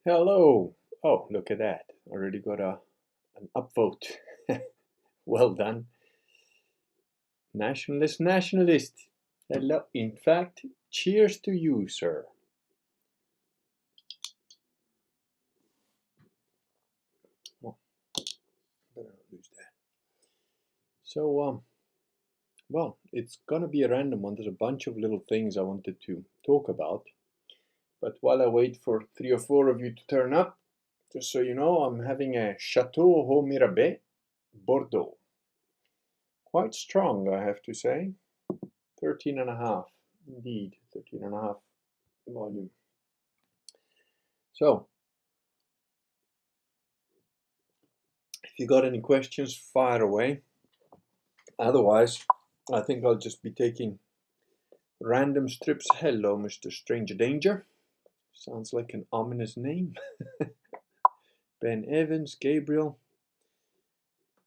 Hello. Oh, look at that. Already got an upvote. Well done. Nationalist. Hello. In fact, cheers to you, sir. Well, better not lose that. So, well, it's gonna be a random one. There's a bunch of little things I wanted to talk about. But while I wait for 3 or 4 of you to turn up, just so you know, I'm having a Chateau Haut Mirabeau Bordeaux. Quite strong, I have to say. 13 and a half. Indeed, 13 and a half volume. So, if you got any questions, fire away. Otherwise, I think I'll just be taking random strips. Hello, Mr. Stranger Danger. Sounds like an ominous name. Ben Evans, Gabriel.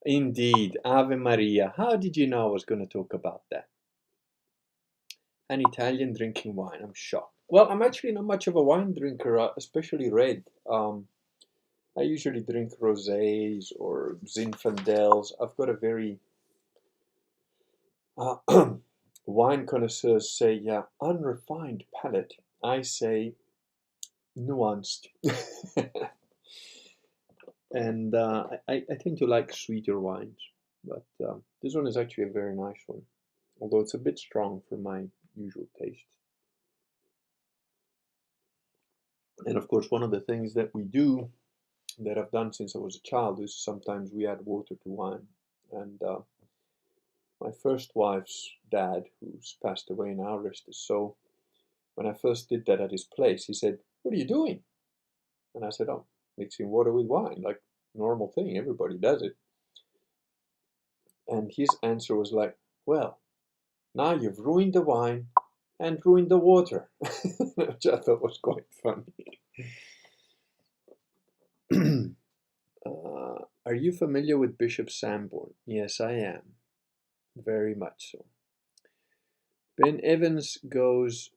Indeed, Ave Maria. How did you know I was going to talk about that? An Italian drinking wine. I'm shocked. Well, I'm actually not much of a wine drinker, especially red. I usually drink rosés or Zinfandels. I've got a very wine connoisseurs say unrefined palate. I say nuanced. And I tend to like sweeter wines, but this one is actually a very nice one, although it's a bit strong for my usual taste. And of course, one of the things that we do, that I've done since I was a child, is sometimes we add water to wine. And my first wife's dad, who's passed away now, rest his soul, when I first did that at his place, he said, "What are you doing?" And I said, "Oh, mixing water with wine, like normal thing, everybody does it." And his answer was like, "Well, now you've ruined the wine and ruined the water," which I thought was quite funny. Are you familiar with Bishop Sanborn? Yes, I am. Very much so. Ben Evans goes,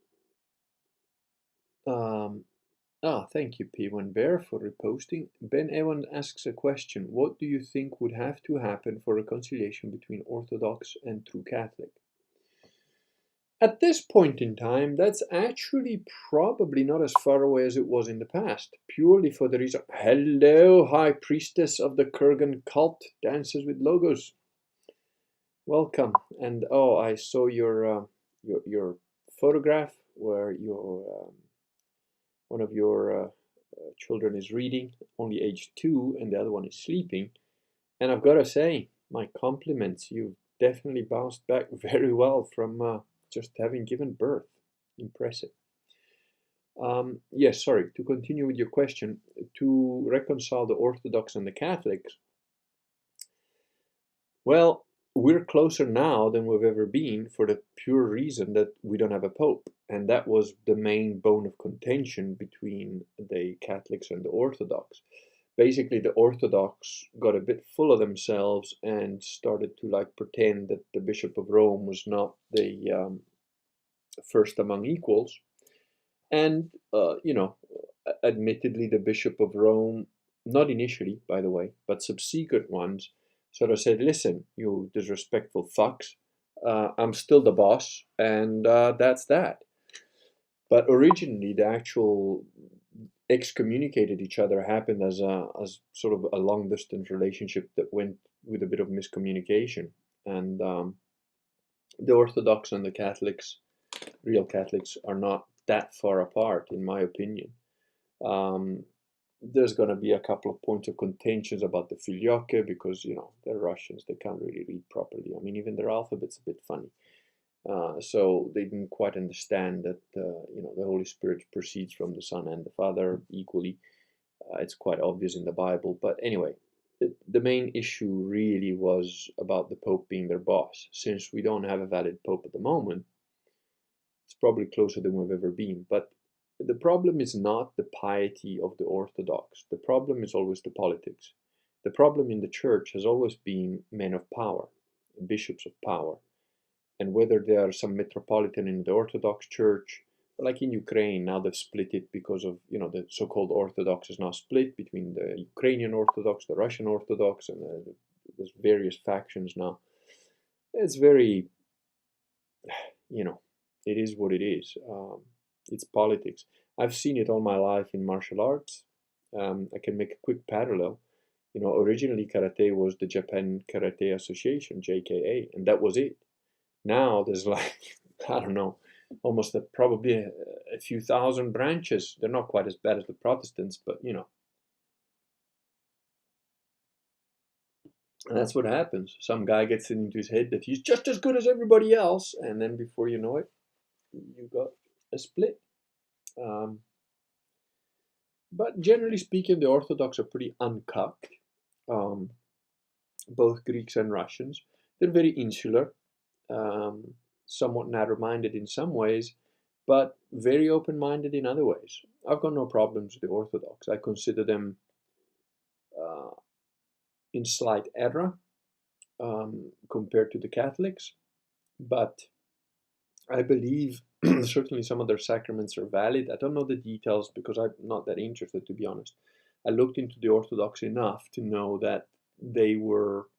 thank you, P1 Bear, for reposting. Ben Evans asks a question. What do you think would have to happen for reconciliation between Orthodox and true Catholic? At this point in time, that's actually probably not as far away as it was in the past, purely for the reason, hello, High Priestess of the Kurgan cult, dances with logos. Welcome. And oh, I saw your photograph where your one of your children is reading, only age 2, and the other one is sleeping. And I've got to say, my compliments. You've definitely bounced back very well from just having given birth. Impressive. Yes, sorry, to continue with your question, to reconcile the Orthodox and the Catholics, well, we're closer now than we've ever been for the pure reason that we don't have a pope. And that was the main bone of contention between the Catholics and the Orthodox. Basically, the Orthodox got a bit full of themselves and started to like pretend that the Bishop of Rome was not the first among equals. And, admittedly, the Bishop of Rome, not initially, by the way, but subsequent ones, sort of said, "Listen, you disrespectful fucks, I'm still the boss, and that's that." But originally, the actual excommunicated each other happened as sort of a long distance relationship that went with a bit of miscommunication. And the Orthodox and the Catholics, real Catholics, are not that far apart, in my opinion. There's going to be a couple of points of contentions about the filioque because, they're Russians. They can't really read properly. I mean, even their alphabet's a bit funny. So they didn't quite understand that, the Holy Spirit proceeds from the Son and the Father equally. It's quite obvious in the Bible. But anyway, the main issue really was about the Pope being their boss. Since we don't have a valid Pope at the moment, it's probably closer than we've ever been. But the problem is not the piety of the Orthodox. The problem is always the politics. The problem in the church has always been men of power, bishops of power. And whether there are some metropolitan in the Orthodox Church like in Ukraine, now they've split it because of, the so-called Orthodox is now split between the Ukrainian Orthodox, the Russian Orthodox, and there's various factions now. It's very, it is what it is. It's politics. I've seen it all my life in martial arts. I can make a quick parallel. Originally karate was the Japan Karate Association, JKA, and that was it. Now there's like, I don't know, almost probably a few thousand branches. They're not quite as bad as the Protestants, but and that's what happens. Some guy gets it into his head that he's just as good as everybody else, and then before you know it, you got a split. But generally speaking, the Orthodox are pretty uncut. Both Greeks and Russians. They're very insular, somewhat narrow-minded in some ways, but very open-minded in other ways. I've got no problems with the Orthodox. I consider them in slight error compared to the Catholics, but I believe certainly some of their sacraments are valid. I don't know the details because I'm not that interested, to be honest. I looked into the Orthodox enough to know that they were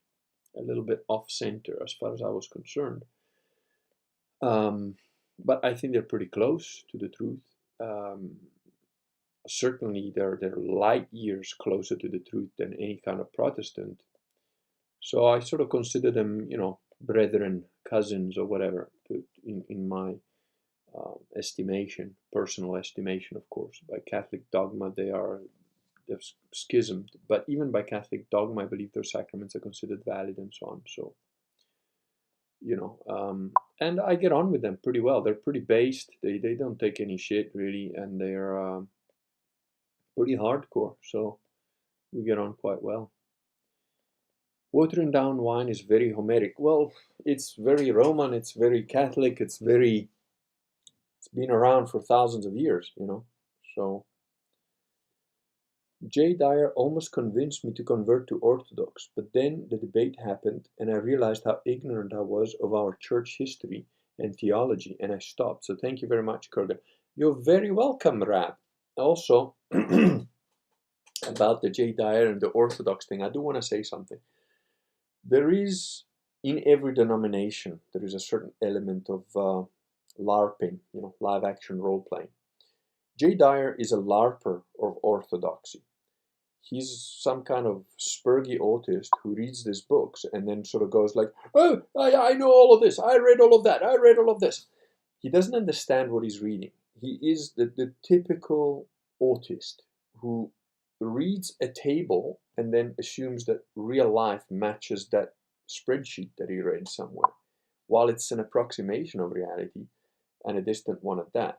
a little bit off-center as far as I was concerned. But I think they're pretty close to the truth. Certainly, they're light years closer to the truth than any kind of Protestant. So I sort of consider them, brethren, cousins, or whatever, in my estimation, personal estimation, of course. By Catholic dogma, they've schismed, but even by Catholic dogma, I believe their sacraments are considered valid and so on. So, and I get on with them pretty well. They're pretty based. They don't take any shit really, and they're pretty hardcore. So we get on quite well. Watering down wine is very Homeric. Well, it's very Roman. It's very Catholic. It's been around for thousands of years. So. J. Dyer almost convinced me to convert to Orthodox, but then the debate happened and I realized how ignorant I was of our church history and theology, and I stopped. So thank you very much, Kurgan. You're very welcome, Rab. Also, about the J. Dyer and the Orthodox thing, I do want to say something. There is, in every denomination, there is a certain element of LARPing, live action role playing. J. Dyer is a LARPer of Orthodoxy. He's some kind of spurgy autist who reads these books and then sort of goes like, oh, I know all of this. I read all of that. I read all of this. He doesn't understand what he's reading. He is the typical autist who reads a table and then assumes that real life matches that spreadsheet that he read somewhere, while it's an approximation of reality and a distant one at that.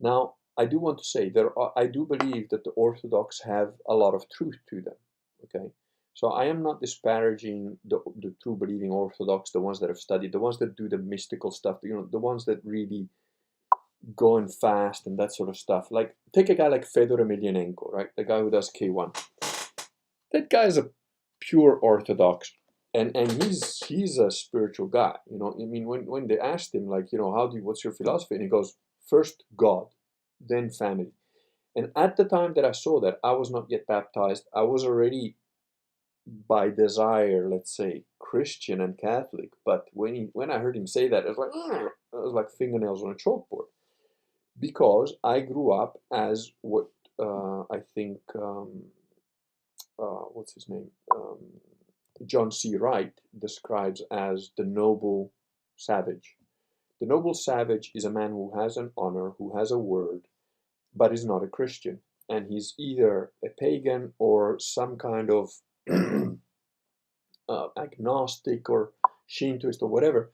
Now, I do want to say I do believe that the Orthodox have a lot of truth to them. Okay, so I am not disparaging the true believing Orthodox, the ones that have studied, the ones that do the mystical stuff, the ones that really go and fast and that sort of stuff. Like take a guy like Fedor Emelianenko, right? The guy who does K1. That guy is a pure Orthodox, and he's a spiritual guy. I mean, when they asked him like, what's your philosophy, and he goes, first God, then family. And at the time that I saw that, I was not yet baptized. I was already, by desire, let's say, Christian and Catholic. But when I heard him say that, it was like fingernails on a chalkboard, because I grew up as what I think what's his name, John C. Wright describes as the noble savage. The noble savage is a man who has an honor, who has a word, but is not a Christian. And he's either a pagan or some kind of agnostic or Shintoist or whatever.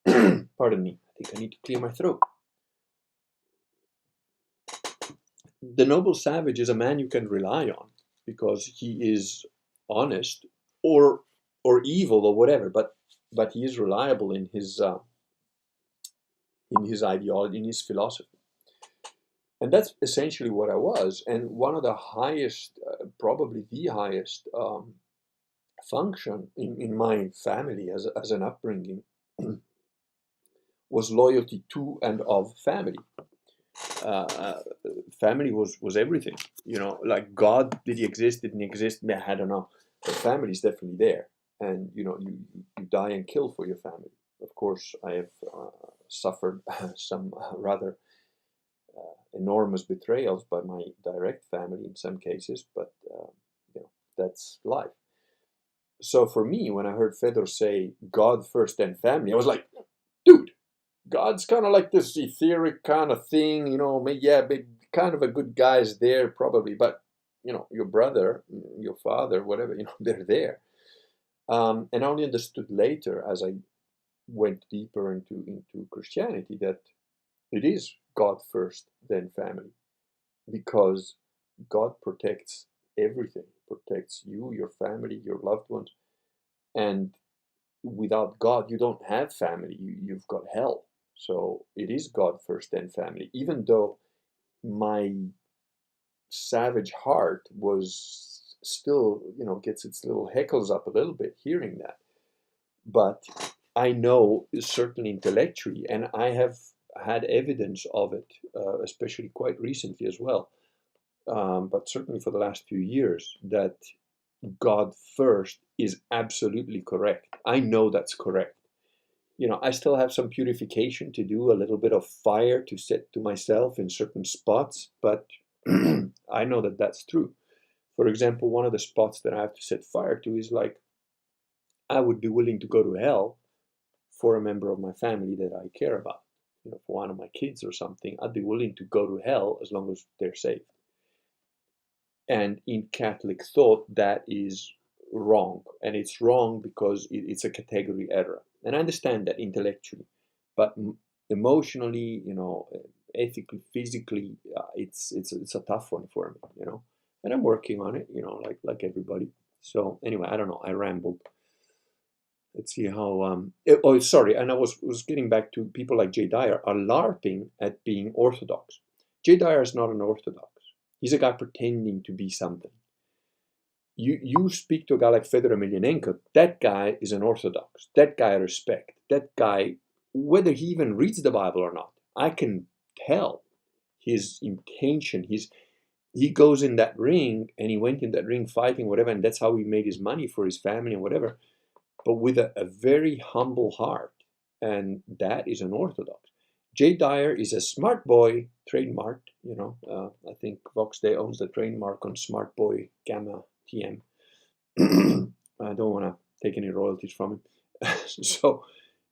Pardon me, I think I need to clear my throat. The noble savage is a man you can rely on because he is honest or evil or whatever, but he is reliable in his ideology, in his philosophy. And that's essentially what I was. And one of the highest, probably the highest function in my family as an upbringing was loyalty to and of family. family was everything. You know, like God, did he exist? Didn't he exist? I don't know. But family is definitely there, and you know, you die and kill for your family. Of course, I have suffered some rather enormous betrayals by my direct family in some cases, but you know, that's life. So for me, when I heard Fedor say God first, then family, I was like, dude, God's kind of like this etheric kind of thing, you know. Yeah, kind of a good guy is there probably, but you know, your brother, your father, whatever, you know, they're there. And I only understood later as I went deeper into Christianity that it is God first, then family, because God protects everything, protects you, your family, your loved ones, and without God, you don't have family. You've got hell. So it is God first, then family. Even though my savage heart was still, you know, gets its little heckles up a little bit hearing that. But I know certainly intellectually, and I have had evidence of it, especially quite recently as well, but certainly for the last few years, that God first is absolutely correct. I know that's correct. You know, I still have some purification to do, a little bit of fire to set to myself in certain spots, but I know that that's true. For example, one of the spots that I have to set fire to is like, I would be willing to go to hell for a member of my family that I care about. You know, for one of my kids or something, I'd be willing to go to hell as long as they're safe. And in Catholic thought, that is wrong. And it's wrong because it's a category error. And I understand that intellectually, but emotionally, you know, ethically, physically, it's a tough one for me, you know. And I'm working on it, you know, like everybody. So anyway, I don't know. I rambled. Let's see how. Oh, sorry. And I was getting back to people like Jay Dyer are LARPing at being Orthodox. Jay Dyer is not an Orthodox. He's a guy pretending to be something. You speak to a guy like Fedor Emelianenko, that guy is an Orthodox. That guy I respect. That guy, whether he even reads the Bible or not, I can tell his intention. He goes in that ring, and he went in that ring fighting, whatever, and that's how he made his money for his family and whatever, but with a very humble heart. And that is an Orthodox. Jay Dyer is a smart boy, trademarked, you know. I think Vox Day owns the trademark on Smart Boy Gamma TM. I don't want to take any royalties from him. So,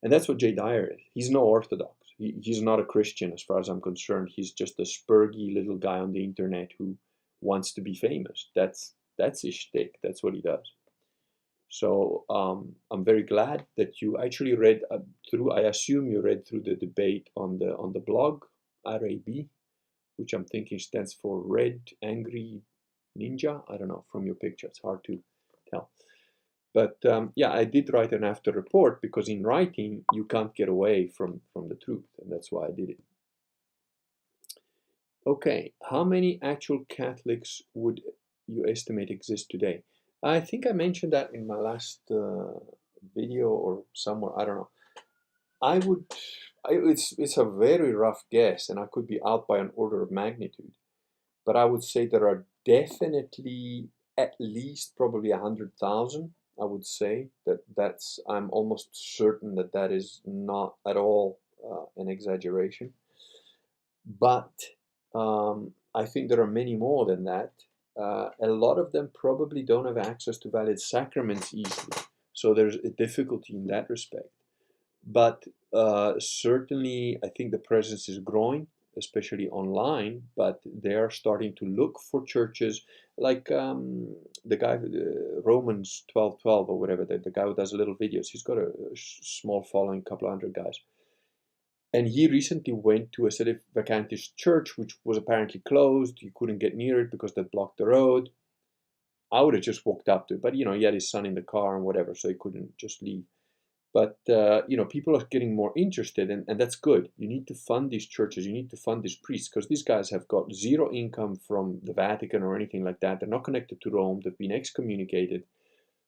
and that's what Jay Dyer is. He's no Orthodox. He's not a Christian as far as I'm concerned. He's just a spurgy little guy on the internet who wants to be famous. That's his shtick. That's what he does. So I'm very glad that you actually read through. I assume you read through the debate on the blog RAB, which I'm thinking stands for Red Angry Ninja. I don't know from your picture. It's hard to tell. But yeah, I did write an after report because in writing you can't get away from the truth, and that's why I did it. Okay, how many actual Catholics would you estimate exist today? I think I mentioned that in my last video or somewhere. I don't know. I would. It's a very rough guess, and I could be out by an order of magnitude. But I would say there are definitely at least probably 100,000. I would say that's. I'm almost certain that that is not at all an exaggeration. But I think there are many more than that. A lot of them probably don't have access to valid sacraments easily, so there's a difficulty in that respect. But certainly, I think the presence is growing, especially online. But they are starting to look for churches like the guy, Romans 12:12 or whatever, the guy who does little videos. He's got a small following, couple of hundred guys. And he recently went to a Sedevacantist church, which was apparently closed. You couldn't get near it because they blocked the road. I would have just walked up to it, but you know, he had his son in the car and whatever, so he couldn't just leave. But you know, people are getting more interested, and that's good. You need to fund these churches. You need to fund these priests because these guys have got zero income from the Vatican or anything like that. They're not connected to Rome. They've been excommunicated.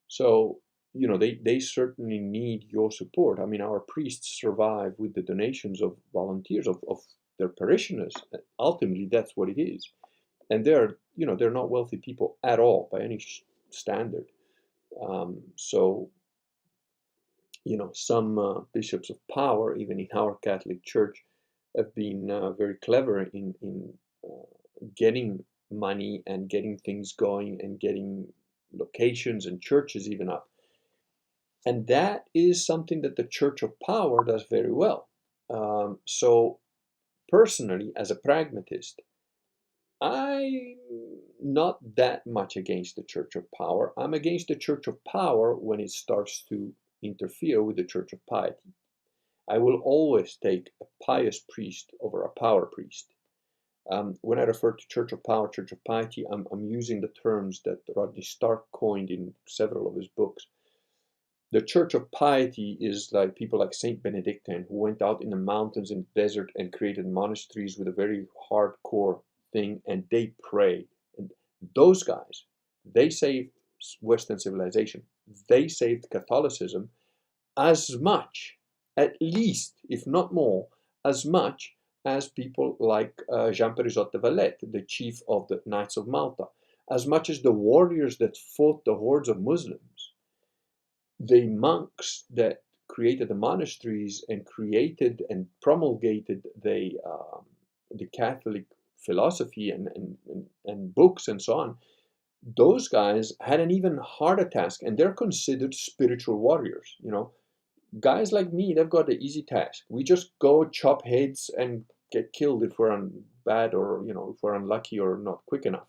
So you know, they certainly need your support. I mean, our priests survive with the donations of volunteers, of their parishioners. Ultimately, that's what it is. And they're not wealthy people at all by any standard. So some bishops of power, even in our Catholic Church, have been very clever in getting money and getting things going and getting locations and churches even up. And that is something that the Church of Power does very well. So personally, as a pragmatist, I'm not that much against the Church of Power. I'm against the Church of Power when it starts to interfere with the Church of Piety. I will always take a pious priest over a power priest. When I refer to Church of Power, Church of Piety, I'm using the terms that Rodney Stark coined in several of his books. The Church of Piety is like people like Saint Benedictine, who went out in the mountains and desert and created monasteries with a very hardcore thing, and they prayed. And those guys, they saved Western civilization. They saved Catholicism as much, at least, if not more, as much as people like Jean Perisot de Valette, the chief of the Knights of Malta, as much as the warriors that fought the hordes of Muslims, the monks that created the monasteries and created and promulgated the Catholic philosophy and books and so on. Those guys had an even harder task, and they're considered spiritual warriors. Guys like me, they've got the easy task. We just go chop heads and get killed if we're bad, or if we're unlucky or not quick enough.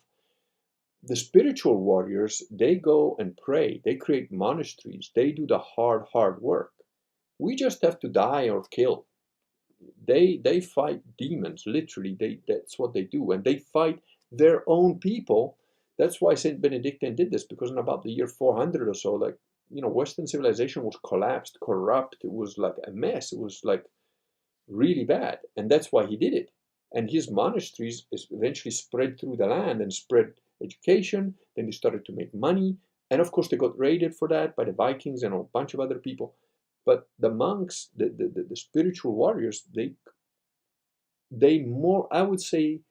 The spiritual warriors, they go and pray, they create monasteries, they do the hard work. We just have to die or kill. They fight demons, literally. That's what they do, and they fight their own people. That's why Saint Benedictine did this, because in about the year 400 or so, Western civilization was collapsed, corrupt. It was like a mess. It was like really bad, and that's why he did it. And his monasteries eventually spread through the land and spread education. Then they started to make money, and of course they got raided for that by the Vikings and a bunch of other people. But the monks, the spiritual warriors, they more, I would say,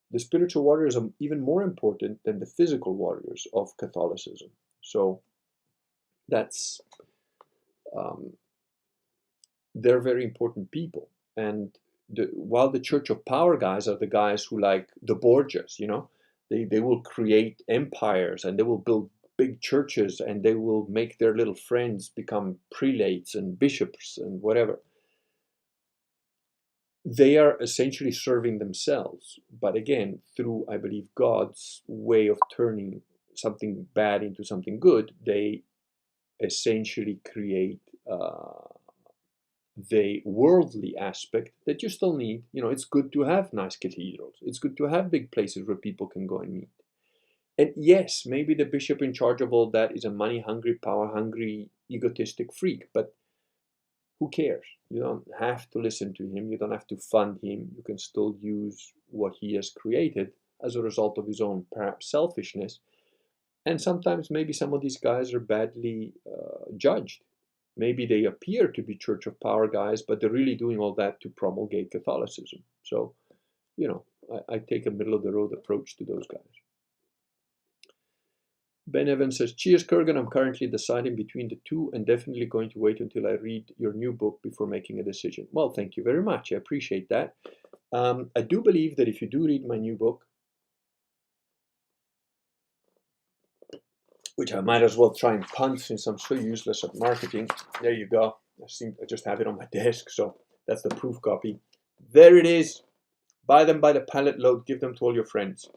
the spiritual warriors are even more important than the physical warriors of Catholicism. So that's they're very important people. And while the Church of Power guys are the guys who, like the Borgias, they will create empires and they will build big churches and they will make their little friends become prelates and bishops and whatever. They are essentially serving themselves, but again, through, I believe, God's way of turning something bad into something good, they essentially create the worldly aspect that you still need. It's good to have nice cathedrals. It's good to have big places where people can go and meet. And yes, maybe the bishop in charge of all that is a money-hungry, power-hungry, egotistic freak, but who cares? You don't have to listen to him. You don't have to fund him. You can still use what he has created as a result of his own, perhaps, selfishness. And sometimes maybe some of these guys are badly judged. Maybe they appear to be Church of Power guys, but they're really doing all that to promulgate Catholicism. So, I take a middle-of-the-road approach to those guys. Ben Evans says, cheers, Kurgan. I'm currently deciding between the two and definitely going to wait until I read your new book before making a decision. Well, thank you very much. I appreciate that. I do believe that if you do read my new book, which I might as well try and punt since I'm so useless at marketing. There you go. I just have it on my desk, so that's the proof copy. There it is. Buy them by the pallet load. Give them to all your friends.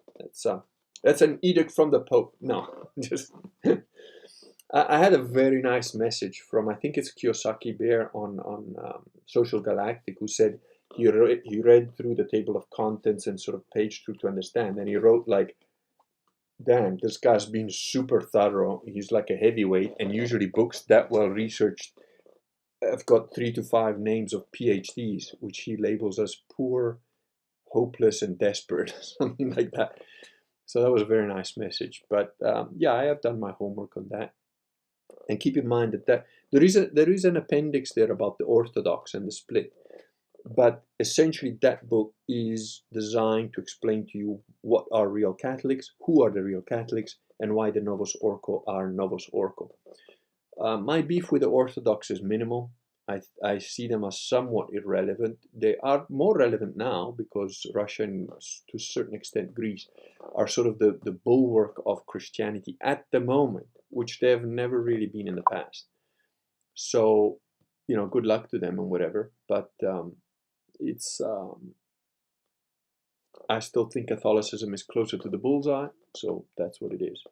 That's an edict from the Pope. No, just I had a very nice message from, I think it's Kiyosaki Bear on Social Galactic, who said he read through the table of contents and sort of paged through to understand, and he wrote like, damn, this guy's been super thorough. He's like a heavyweight, and usually books that well researched have got 3 to 5 names of PhDs, which he labels as poor, hopeless, and desperate, something like that. So that was a very nice message. But yeah, I have done my homework on that. And keep in mind that there is an appendix there about the Orthodox and the split. But essentially, that book is designed to explain to you what are real Catholics, who are the real Catholics, and why the Novus Ordo are Novus Ordo. My beef with the Orthodox is minimal. I see them as somewhat irrelevant. They are more relevant now because Russia and to a certain extent Greece are sort of the bulwark of Christianity at the moment, which they have never really been in the past. So, good luck to them and whatever. But it's I still think Catholicism is closer to the bullseye, so that's what it is.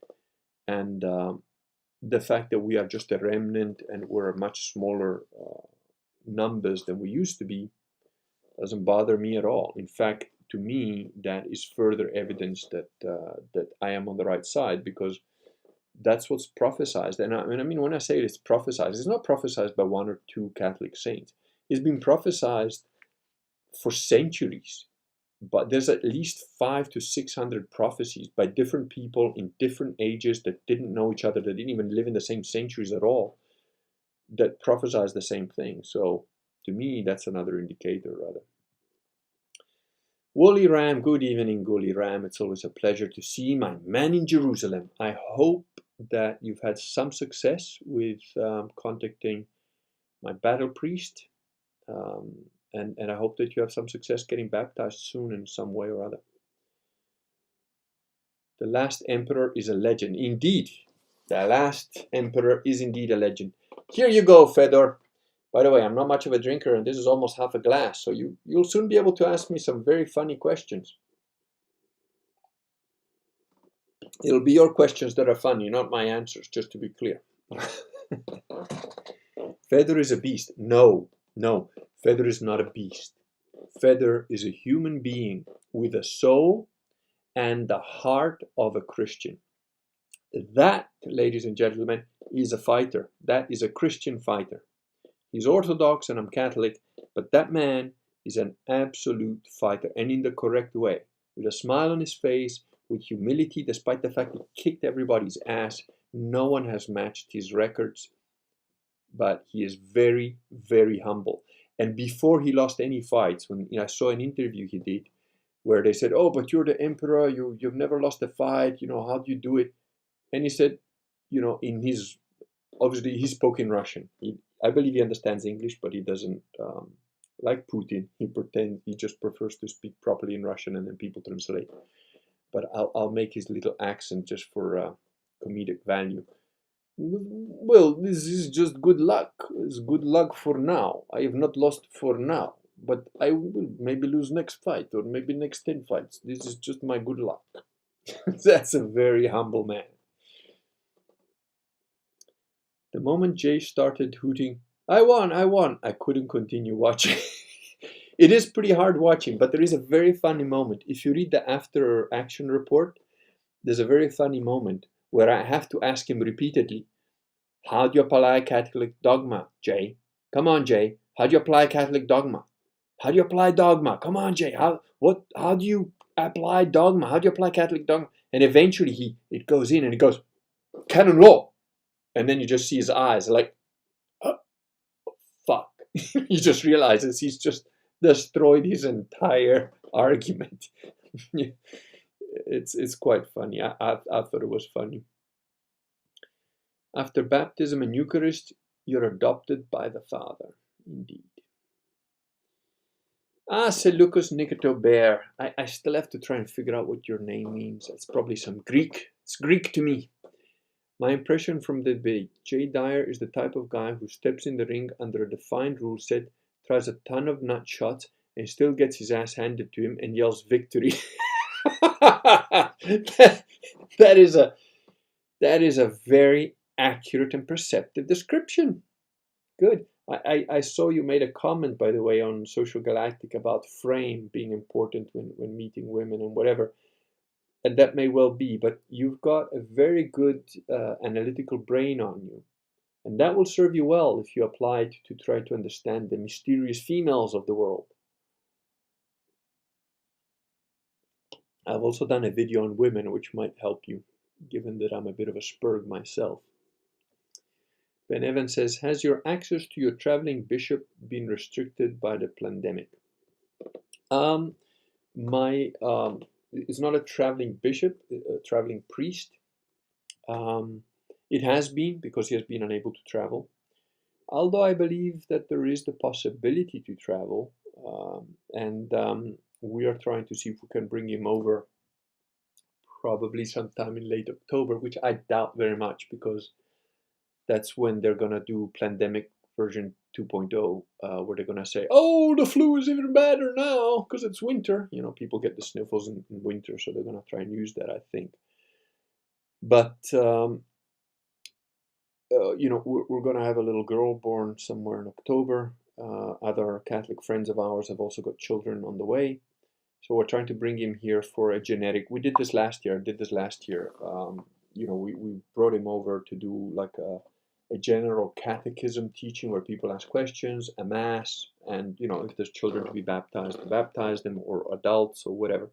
And the fact that we are just a remnant and we're much smaller numbers than we used to be doesn't bother me at all. In fact, to me, that is further evidence that that I am on the right side, because that's what's prophesied. And I mean, when I say it's prophesied, it's not prophesied by one or two Catholic saints. It's been prophesied for centuries. But there's at least 500 to 600 prophecies by different people in different ages that didn't know each other, that didn't even live in the same centuries at all, that prophesies the same thing. So to me, that's another indicator, rather. Woolly Ram, good evening, Woolly Ram. It's always a pleasure to see my man in Jerusalem. I hope that you've had some success with contacting my battle priest. And I hope that you have some success getting baptized soon in some way or other. The last emperor is a legend. Indeed, the last emperor is indeed a legend. Here you go, Fedor. By the way, I'm not much of a drinker, and this is almost half a glass, so you'll soon be able to ask me some very funny questions. It'll be your questions that are funny, not my answers, just to be clear. Fedor is a beast. No, Fedor is not a beast. Fedor is a human being with a soul and the heart of a Christian. That, ladies and gentlemen, is a fighter. That is a Christian fighter. He's Orthodox and I'm Catholic, but that man is an absolute fighter, and in the correct way, with a smile on his face, with humility, despite the fact he kicked everybody's ass. No one has matched his records, but he is very, very humble. And before he lost any fights, when I saw an interview he did, where they said, "Oh, but you're the emperor. You've never lost a fight. How do you do it?" And he said, in his, obviously he spoke in Russian. I believe he understands English, but he doesn't, like Putin, he just prefers to speak properly in Russian and then people translate. But I'll make his little accent just for comedic value. Well, this is just good luck. It's good luck for now. I have not lost for now, but I will maybe lose next fight or maybe next 10 fights. This is just my good luck. That's a very humble man. The moment Jay started hooting, I won, I couldn't continue watching. It is pretty hard watching, but there is a very funny moment. If you read the after action report, there's a very funny moment where I have to ask him repeatedly, how do you apply Catholic dogma, Jay? Come on, Jay. How do you apply Catholic dogma? How do you apply dogma? Come on, Jay. How do you apply dogma? How do you apply Catholic dogma? And eventually it goes in and it goes, canon law. And then you just see his eyes like, oh, fuck. He just realizes he's just destroyed his entire argument. It's quite funny. I thought it was funny. After baptism and Eucharist, you're adopted by the Father. Indeed. Seleucus Nicotobert. I still have to try and figure out what your name means. It's probably some Greek. It's Greek to me. My impression from the debate, Jay Dyer is the type of guy who steps in the ring under a defined rule set, tries a ton of nut shots, and still gets his ass handed to him and yells victory. that is a very accurate and perceptive description. Good. I saw you made a comment, by the way, on Social Galactic about frame being important when meeting women and whatever. And that may well be, but you've got a very good analytical brain on you. And that will serve you well if you apply it to try to understand the mysterious females of the world. I've also done a video on women, which might help you, given that I'm a bit of a spurg myself. Ben Evans says, has your access to your traveling bishop been restricted by the pandemic? My it's not a traveling bishop, a traveling priest. It has been because he has been unable to travel. Although I believe that there is the possibility to travel, and we are trying to see if we can bring him over probably sometime in late October, which I doubt very much because that's when they're gonna do pandemic version 2.0, where they're gonna say, "Oh, the flu is even better now because it's winter." You know, people get the sniffles in winter, so they're gonna try and use that, I think. But you know, we're gonna have a little girl born somewhere in October. Other Catholic friends of ours have also got children on the way, so we're trying to bring him here for a genetic. We did this last year. You know, we brought him over to do like a general catechism teaching where people ask questions, a mass, and you know, if there's children to baptize them, or adults or whatever.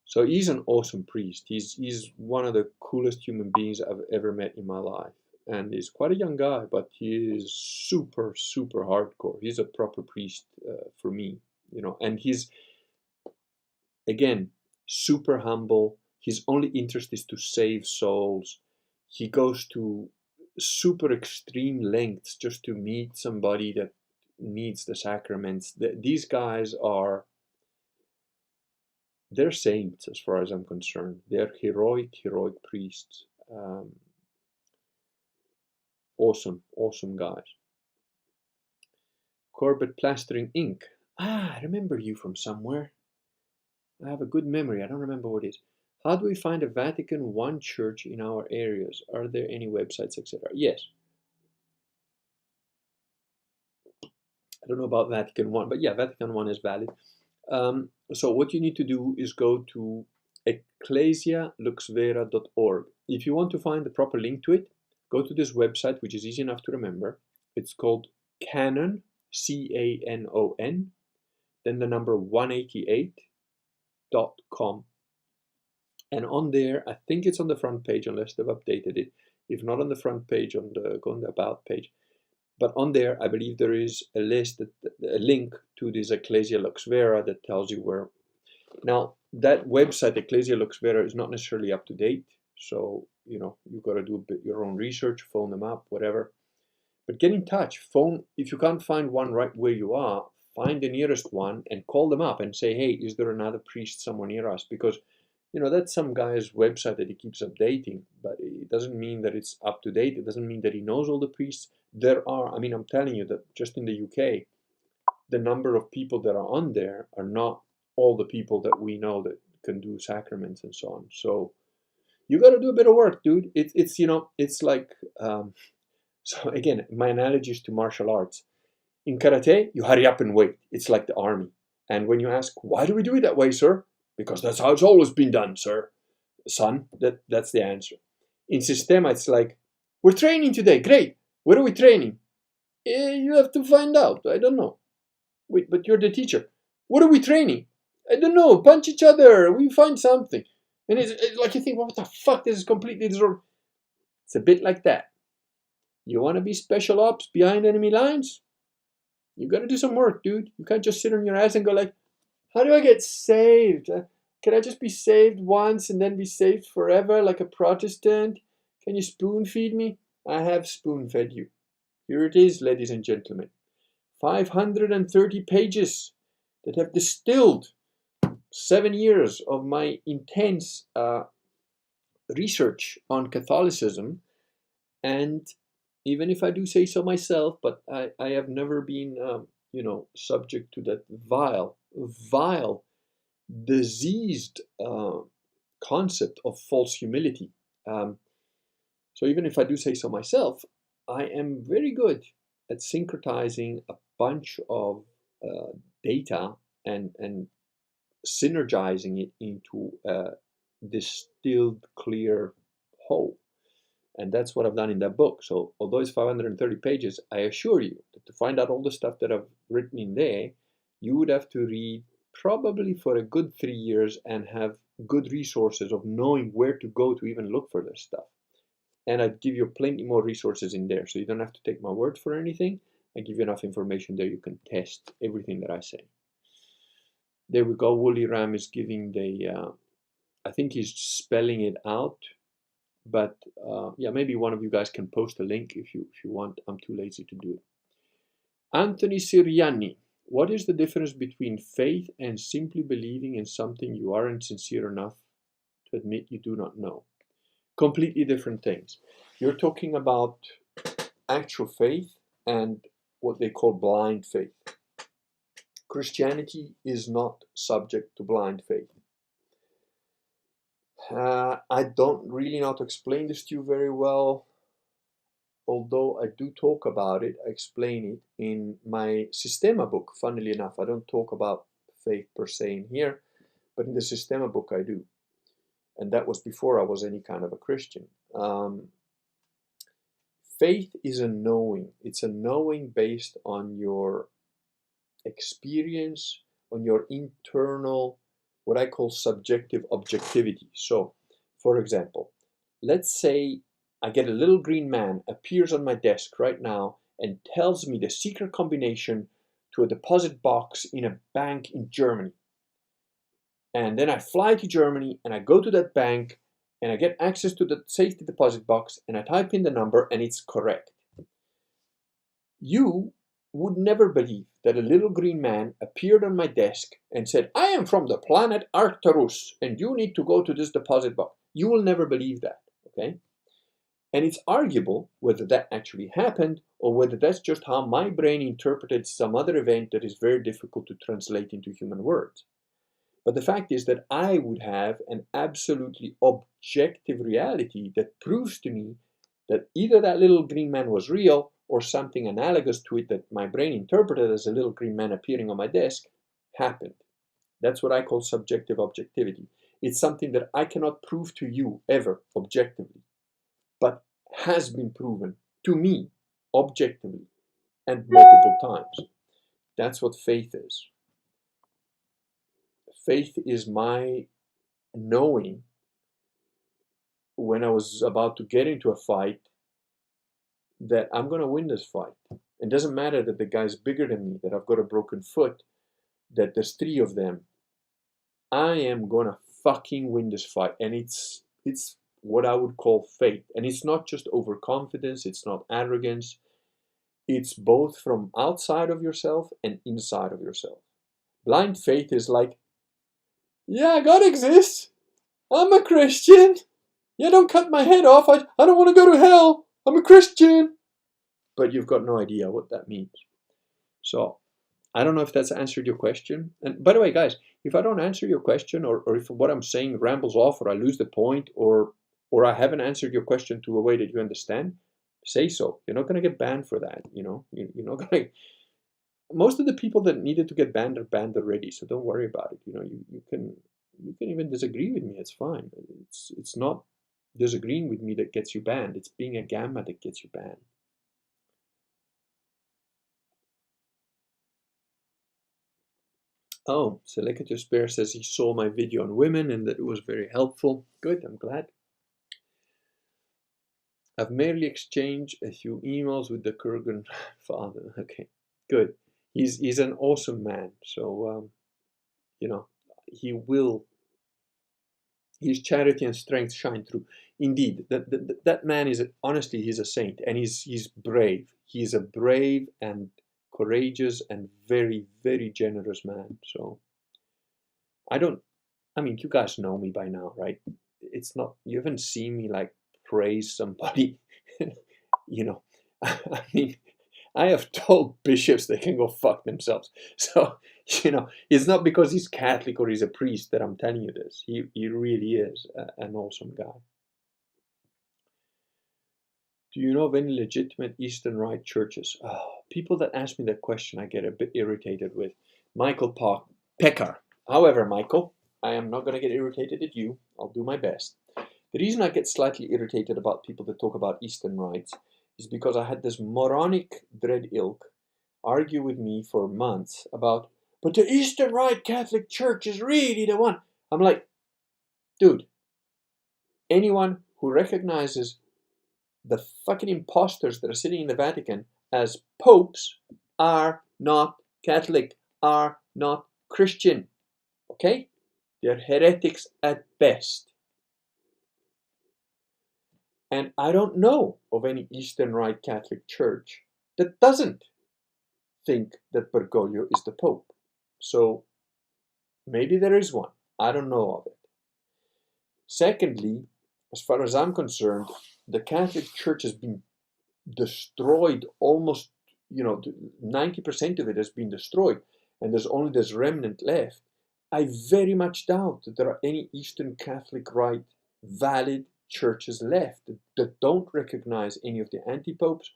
So he's an awesome priest. He's one of the coolest human beings I've ever met in my life. And he's quite a young guy, but he is super, super hardcore. He's a proper priest for me, you know. And he's, again, super humble. His only interest is to save souls. He goes to super extreme lengths just to meet somebody that needs the sacraments. These guys are, they're saints as far as I'm concerned. They're heroic priests. Awesome guys. Corbett Plastering Inc. I remember you from somewhere. I have a good memory. I don't remember what it is. How do we find a Vatican I church in our areas? Are there any websites, etc.? Yes. I don't know about Vatican I, but yeah, Vatican I is valid. So what you need to do is go to ecclesialuxvera.org. If you want to find the proper link to it, go to this website, which is easy enough to remember. It's called Canon, CANON, then the number 188.com. And on there, I think it's on the front page, unless they've updated it. If not on the front page, go on the About page. But on there, I believe there is a link to this Ecclesia Lux Vera that tells you where. Now, that website, Ecclesia Lux Vera, is not necessarily up to date. So, you know, you've got to do a bit your own research, phone them up, whatever. But get in touch. If you can't find one right where you are, find the nearest one and call them up and say, hey, is there another priest somewhere near us? Because, you know, that's some guy's website that he keeps updating, but it doesn't mean that it's up to date. It doesn't mean that he knows all the priests. I'm telling you that just in the UK, the number of people that are on there are not all the people that we know that can do sacraments and so on. So you got to do a bit of work, dude. It's you know, it's like, so again, my analogy is to martial arts. In karate, you hurry up and wait. It's like the army. And when you ask, why do we do it that way, sir? Because that's how it's always been done, sir. Son, that's the answer. In Sistema, it's like, we're training today. Great. Where are we training? You have to find out. I don't know. Wait, but you're the teacher. What are we training? I don't know. Punch each other. We find something. And it's like you think, what the fuck? This is completely disorganized. It's a bit like that. You want to be special ops behind enemy lines? You got to do some work, dude. You can't just sit on your ass and go like, how do I get saved? Can I just be saved once and then be saved forever like a Protestant? Can you spoon feed me? I have spoon fed you. Here it is, ladies and gentlemen. 530 pages that have distilled 7 years of my intense research on Catholicism. And even if I do say so myself, but I have never been, you know, subject to that vile, diseased concept of false humility. So even if I do say so myself, I am very good at syncretizing a bunch of data and synergizing it into a distilled, clear whole. And that's what I've done in that book. So although it's 530 pages, I assure you that to find out all the stuff that I've written in there, you would have to read probably for a good 3 years and have good resources of knowing where to go to even look for this stuff. and I give you plenty more resources in there, so you don't have to take my word for anything. I give you enough information there you can test everything that I say. There we go. Woolly Ram is giving the, I think he's spelling it out, but yeah, maybe one of you guys can post a link if you want. I'm too lazy to do it. Anthony Siriani, what is the difference between faith and simply believing in something you aren't sincere enough to admit you do not know? Completely different things. You're talking about actual faith and what they call blind faith. Christianity is not subject to blind faith. I don't really know how to explain this to you very well, although I do talk about it. I explain it in my Systema book. Funnily enough, I don't talk about faith per se in here, but in the Systema book I do. And that was before I was any kind of a Christian. Faith is a knowing. It's a knowing based on your experience, on your internal, what I call subjective objectivity. So, for example, let's say I get a little green man appears on my desk right now and tells me the secret combination to a deposit box in a bank in Germany. And then I fly to Germany and I go to that bank and I get access to the safety deposit box and I type in the number and it's correct. You would never believe that a little green man appeared on my desk and said, I am from the planet Arcturus and you need to go to this deposit box. You will never believe that, okay? And it's arguable whether that actually happened or whether that's just how my brain interpreted some other event that is very difficult to translate into human words. But the fact is that I would have an absolutely objective reality that proves to me that either that little green man was real or something analogous to it that my brain interpreted as a little green man appearing on my desk happened. That's what I call subjective objectivity. It's something that I cannot prove to you ever objectively, but has been proven to me objectively and multiple times. That's what faith is. Faith is my knowing when I was about to get into a fight that I'm going to win this fight. It doesn't matter that the guy's bigger than me, that I've got a broken foot, that there's 3 of them. I am going to fucking win this fight. And it's what I would call faith. And it's not just overconfidence, it's not arrogance. It's both from outside of yourself and inside of yourself. Blind faith is like, yeah, God exists. I'm a Christian. Yeah, don't cut my head off. I don't want to go to hell. I'm a Christian. But you've got no idea what that means. So I don't know if that's answered your question. And by the way, guys, if I don't answer your question or if what I'm saying rambles off or I lose the point or I haven't answered your question to a way that you understand, say so. You're not going to get banned for that. You're not going to... Most of the people that needed to get banned are banned already, so don't worry about it. You can even disagree with me. It's fine. It's not disagreeing with me that gets you banned. It's being a gamma that gets you banned. Oh, Selector Spare says he saw my video on women and that it was very helpful. Good, I'm glad. I've merely exchanged a few emails with the Kurgan father. Okay, good. He's an awesome man. So, his charity and strength shine through. Indeed, that man is, honestly, he's a saint and he's brave. He's a brave and courageous and very, very generous man. So you guys know me by now, right? It's not, you haven't seen me like praise somebody. I have told bishops they can go fuck themselves. So, it's not because he's Catholic or he's a priest that I'm telling you this. He really is an awesome guy. Do you know of any legitimate Eastern Rite churches? People that ask me that question I get a bit irritated with. Michael Pecker. However, Michael, I am not going to get irritated at you. I'll do my best. The reason I get slightly irritated about people that talk about Eastern rites is because I had this moronic dread ilk argue with me for months about, but the Eastern Rite Catholic Church is really the one. I'm like, dude, anyone who recognizes the fucking imposters that are sitting in the Vatican as popes are not Catholic, are not Christian. Okay? They're heretics at best. And I don't know of any Eastern Rite Catholic Church that doesn't think that Bergoglio is the Pope. So maybe there is one. I don't know of it. Secondly, as far as I'm concerned, the Catholic Church has been destroyed almost, 90% of it has been destroyed, and there's only this remnant left. I very much doubt that there are any Eastern Catholic Rite valid churches left that don't recognize any of the anti-popes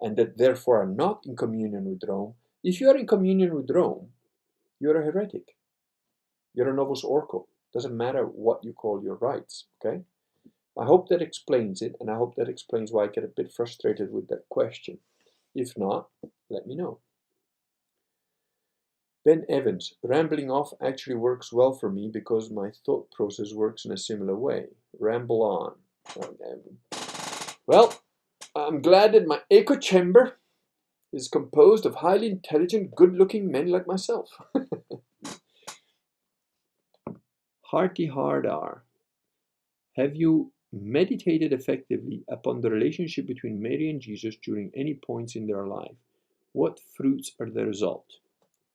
and that therefore are not in communion with Rome. If you are in communion with Rome, you're a heretic. You're a Novus Ordo. Doesn't matter what you call your rites, okay? I hope that explains it, and I hope that explains why I get a bit frustrated with that question. If not, let me know. Ben Evans, rambling off actually works well for me because my thought process works in a similar way. Ramble on. Well, I'm glad that my echo chamber is composed of highly intelligent, good-looking men like myself. Hearty Hardar, have you meditated effectively upon the relationship between Mary and Jesus during any points in their life? What fruits are the result?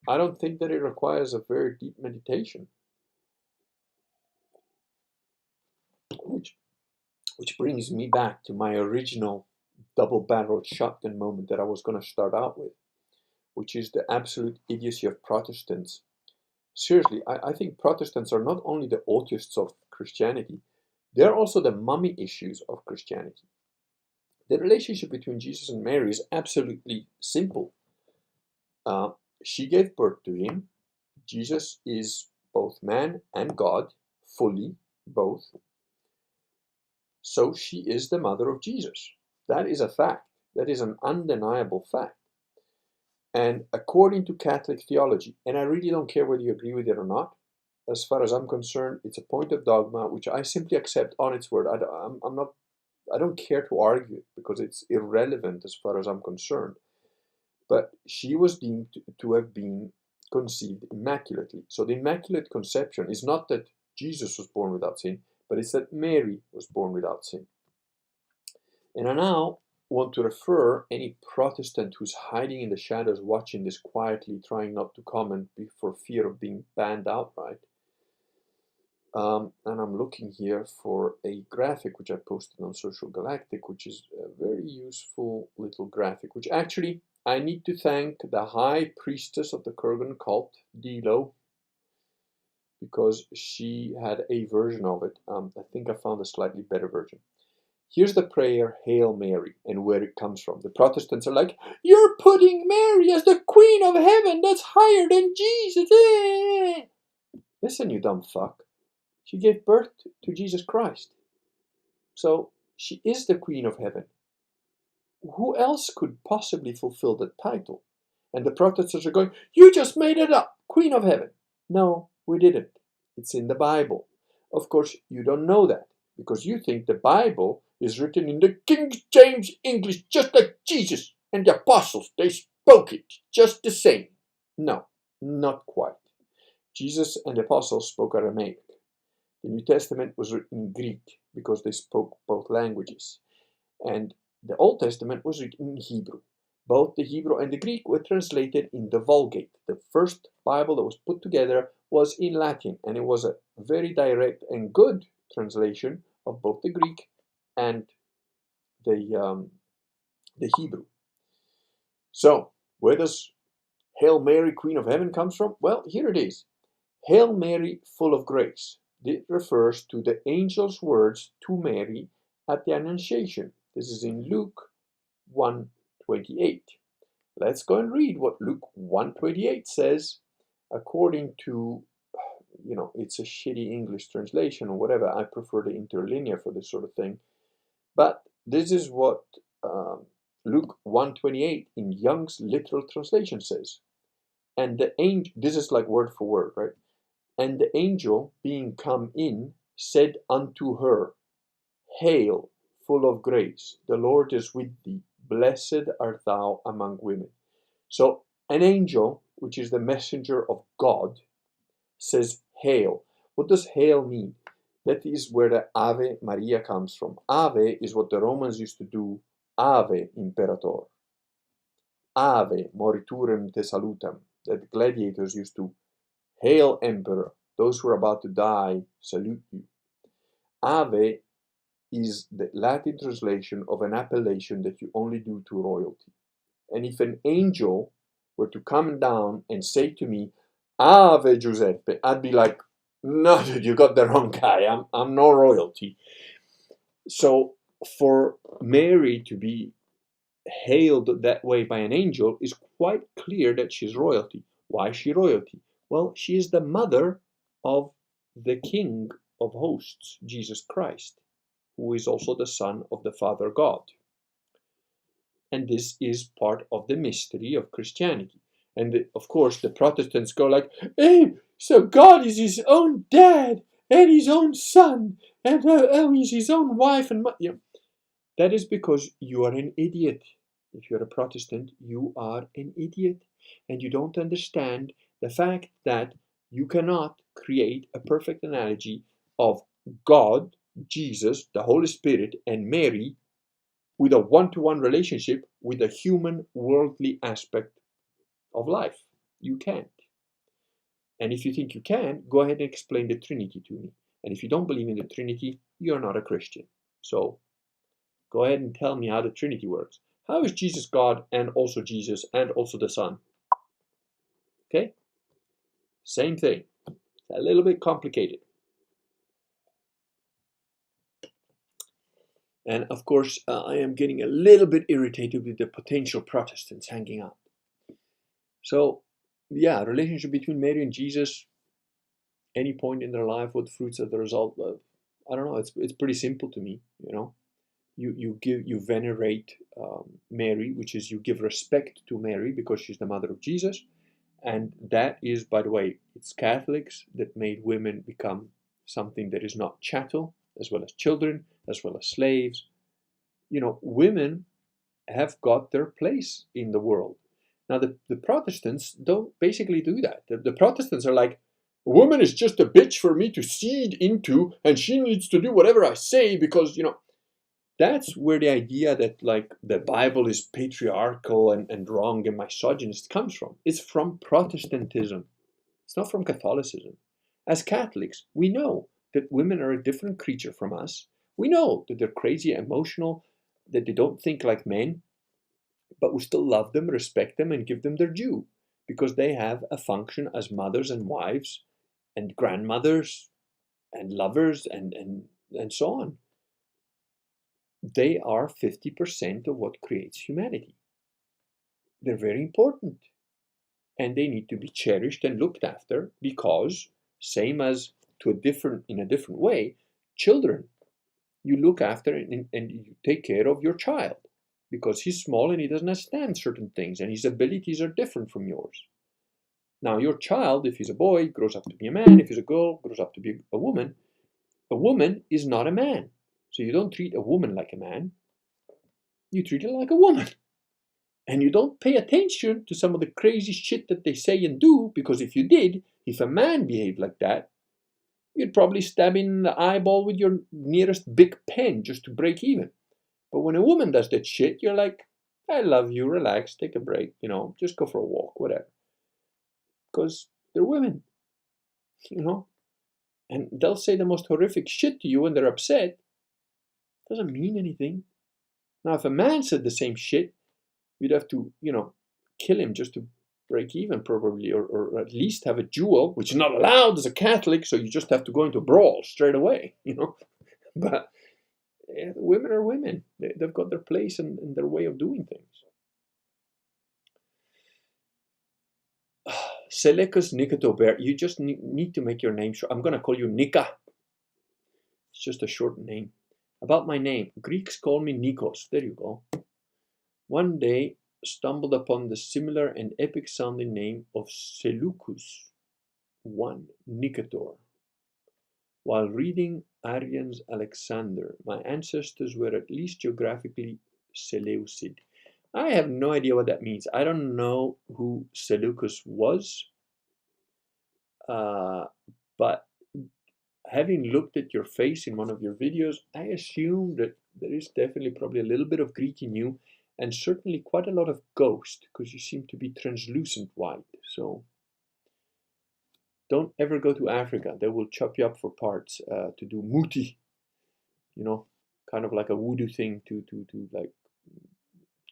I don't think that it requires a very deep meditation. Which brings me back to my original double-barreled shotgun moment that I was going to start out with, which is the absolute idiocy of Protestants. Seriously, I think Protestants are not only the autists of Christianity, they're also the mummy issues of Christianity. The relationship between Jesus and Mary is absolutely simple. She gave birth to him. Jesus is both man and God, fully, both. So she is the mother of Jesus. That is a fact. That is an undeniable fact. And according to Catholic theology, and I really don't care whether you agree with it or not, as far as I'm concerned, it's a point of dogma which I simply accept on its word. I don't care to argue it because it's irrelevant as far as I'm concerned. But she was deemed to have been conceived immaculately. So the Immaculate Conception is not that Jesus was born without sin, but it's that Mary was born without sin. And I now want to refer any Protestant who's hiding in the shadows watching this quietly, trying not to comment for fear of being banned outright. And I'm looking here for a graphic which I posted on Social Galactic, which is a very useful little graphic, which actually I need to thank the High Priestess of the Kurgan cult, Dilo, because she had a version of it. I think I found a slightly better version. Here's the prayer, Hail Mary, and where it comes from. The Protestants are like, you're putting Mary as the Queen of Heaven, that's higher than Jesus. Listen, you dumb fuck. She gave birth to Jesus Christ. So she is the Queen of Heaven. Who else could possibly fulfill that title? And the Protestants are going, you just made it up, Queen of Heaven. No, we didn't. It's in the Bible. Of course, you don't know that because you think the Bible is written in the King James English just like Jesus and the apostles. They spoke it just the same. No, not quite. Jesus and the apostles spoke Aramaic. The New Testament was written in Greek because they spoke both languages. And the Old Testament was written in Hebrew. Both the Hebrew and the Greek were translated in the Vulgate. The first Bible that was put together was in Latin, and it was a very direct and good translation of both the Greek and the Hebrew. So, where does Hail Mary, Queen of Heaven comes from? Well, here it is. Hail Mary, full of grace. It refers to the angel's words to Mary at the Annunciation. This is in Luke 1:28. Let's go and read what Luke 1:28 says according to, it's a shitty English translation or whatever. I prefer the interlinear for this sort of thing. But this is what Luke 1:28 in Young's literal translation says. And the angel, this is like word for word, right? And the angel, being come in, said unto her, Hail, full of grace, the Lord is with thee. Blessed art thou among women. So an angel, which is the messenger of God, says, Hail. What does hail mean? That is where the Ave Maria comes from. Ave is what the Romans used to do. Ave Imperator. Ave moriturem te salutam. That gladiators used to, Hail Emperor. Those who are about to die salute you. Ave is the Latin translation of an appellation that you only do to royalty. And if an angel were to come down and say to me, Ave Giuseppe, I'd be like, no, dude, you got the wrong guy. I'm no royalty. So for Mary to be hailed that way by an angel is quite clear that she's royalty. Why is she royalty? Well, she is the mother of the King of hosts, Jesus Christ, who is also the Son of the Father God. And this is part of the mystery of Christianity. And of course, the Protestants go like, hey, so God is his own dad and his own son, and he's his own wife and mother. Yeah. That is because you are an idiot. If you're a Protestant, you are an idiot. And you don't understand the fact that you cannot create a perfect analogy of God, Jesus, the Holy Spirit, and Mary with a one-to-one relationship with a human worldly aspect of life. You can't. And if you think you can, go ahead and explain the Trinity to me. And if you don't believe in the Trinity, you're not a Christian. So go ahead and tell me how the Trinity works. How is Jesus God and also Jesus and also the Son? Okay? Same thing. A little bit complicated. And of course, I am getting a little bit irritated with the potential Protestants hanging out. So, yeah, relationship between Mary and Jesus, any point in their life, what fruits are the result of? I don't know. It's pretty simple to me, you know. You venerate Mary, which is you give respect to Mary because she's the mother of Jesus. And that is, by the way, it's Catholics that made women become something that is not chattel, as well as children, as well as slaves. You know, women have got their place in the world. Now, the Protestants don't basically do that. The Protestants are like, a woman is just a bitch for me to cede into, and she needs to do whatever I say because, you know, that's where the idea that like the Bible is patriarchal and wrong and misogynist comes from. It's from Protestantism. It's not from Catholicism. As Catholics, we know that women are a different creature from us. We know that they're crazy, emotional, that they don't think like men, but we still love them, respect them, and give them their due because they have a function as mothers and wives and grandmothers and lovers and so on. They are 50% of what creates humanity. They're very important. And they need to be cherished and looked after because, same as in a different way, children, you look after and you take care of your child because he's small and he doesn't understand certain things and his abilities are different from yours. Now, your child, if he's a boy, grows up to be a man. If he's a girl, grows up to be a woman. A woman is not a man. So you don't treat a woman like a man. You treat her like a woman. And you don't pay attention to some of the crazy shit that they say and do, because if you did, if a man behaved like that, you'd probably stab him in the eyeball with your nearest big pen just to break even. But when a woman does that shit, you're like, I love you, relax, take a break, you know, just go for a walk, whatever. Because they're women, you know. And they'll say the most horrific shit to you when they're upset. Doesn't mean anything. Now, if a man said the same shit, you'd have to, you know, kill him just to break even probably, or at least have a duel, which is not allowed as a Catholic, so you just have to go into a brawl straight away, you know. But women are women. They've got their place and their way of doing things. Seleucus Nicotobert, you just need to make your name short. I'm going to call you Nika. It's just a short name. About my name, Greeks call me Nikos. There you go. One day, stumbled upon the similar and epic sounding name of Seleucus, one Nicator. While reading Arrian's Alexander, my ancestors were at least geographically Seleucid. I have no idea what that means. I don't know who Seleucus was, but having looked at your face in one of your videos, I assume that there is definitely probably a little bit of Greek in you, and certainly quite a lot of ghost, because you seem to be translucent white. So don't ever go to Africa. They will chop you up for parts to do muti, you know, kind of like a voodoo thing to like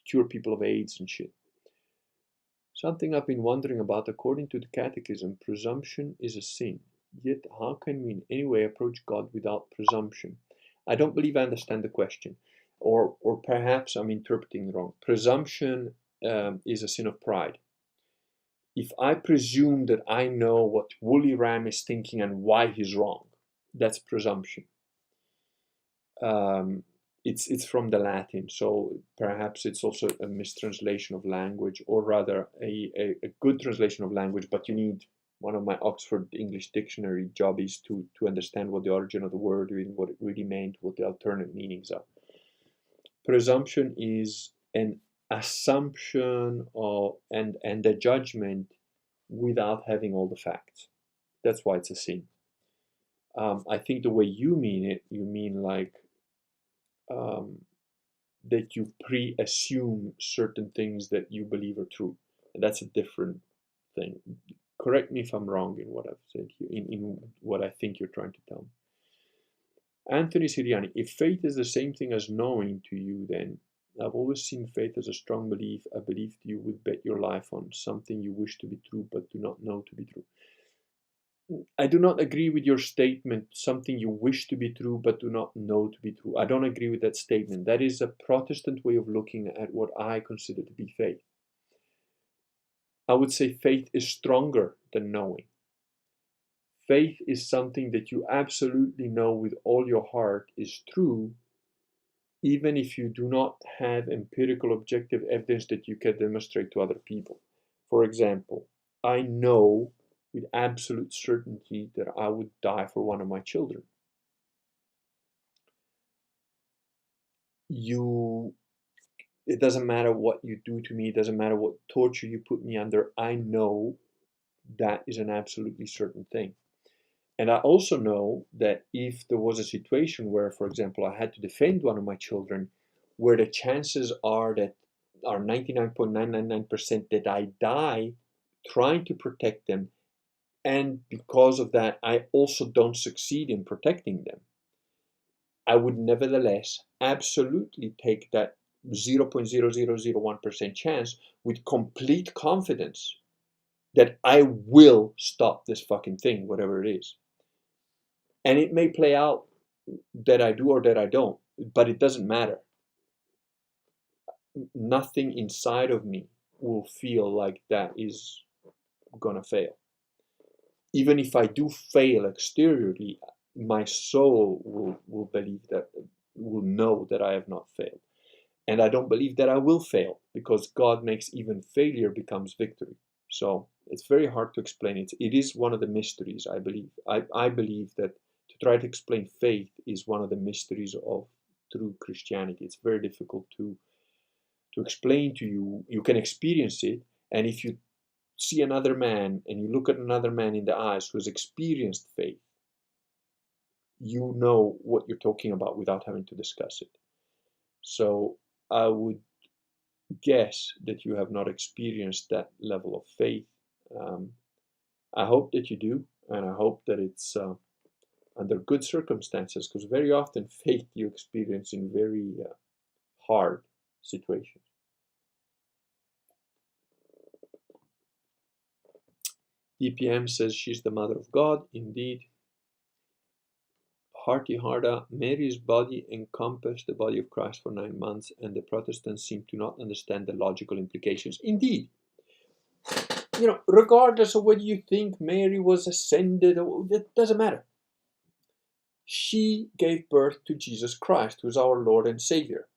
cure people of AIDS and shit. Something I've been wondering about, according to the Catechism, presumption is a sin. Yet, how can we in any way approach God without presumption? I don't believe I understand the question, or perhaps I'm interpreting wrong. Presumption is a sin of pride. If I presume that I know what Woolly Ram is thinking and why he's wrong, that's presumption. It's from the Latin, so perhaps it's also a mistranslation of language, or rather a good translation of language, but you need one of my Oxford English Dictionary jobbies to understand what the origin of the word, what it really meant, what the alternate meanings are. Presumption is an assumption of and a judgment without having all the facts. That's why it's a sin. I think the way you mean it, you mean like that you pre-assume certain things that you believe are true. And that's a different thing. Correct me if I'm wrong in what I've said here, in what I think you're trying to tell me. Anthony Siriani, if faith is the same thing as knowing to you, then I've always seen faith as a strong belief, a belief you would bet your life on, something you wish to be true but do not know to be true. I do not agree with your statement, something you wish to be true but do not know to be true. I don't agree with that statement. That is a Protestant way of looking at what I consider to be faith. I would say faith is stronger than knowing. Faith is something that you absolutely know with all your heart is true, even if you do not have empirical objective evidence that you can demonstrate to other people. For example, I know with absolute certainty that I would die for one of my children. It doesn't matter what you do to me, it doesn't matter what torture you put me under, I know that is an absolutely certain thing. And I also know that if there was a situation where, for example, I had to defend one of my children, where the chances are 99.999% that I die trying to protect them, and because of that, I also don't succeed in protecting them, I would nevertheless absolutely take that 0.0001% chance with complete confidence that I will stop this fucking thing, whatever it is. And it may play out that I do or that I don't, but it doesn't matter. Nothing inside of me will feel like that is gonna fail. Even if I do fail exteriorly, my soul will believe that, will know that I have not failed. And I don't believe that I will fail, because God makes even failure becomes victory. So it's very hard to explain it. It is one of the mysteries, I believe. I believe that to try to explain faith is one of the mysteries of true Christianity. It's very difficult to explain to you. You can experience it, and if you see another man and you look at another man in the eyes who has experienced faith, you know what you're talking about without having to discuss it. So I would guess that you have not experienced that level of faith. I hope that you do, and I hope that it's under good circumstances, because very often faith you experience in very hard situations. EPM says she's the mother of God. Indeed. Hearty Harda, Mary's body encompassed the body of Christ for 9 months, and the Protestants seem to not understand the logical implications. Indeed. You know, regardless of whether you think Mary was ascended, it doesn't matter. She gave birth to Jesus Christ, who is our Lord and Savior.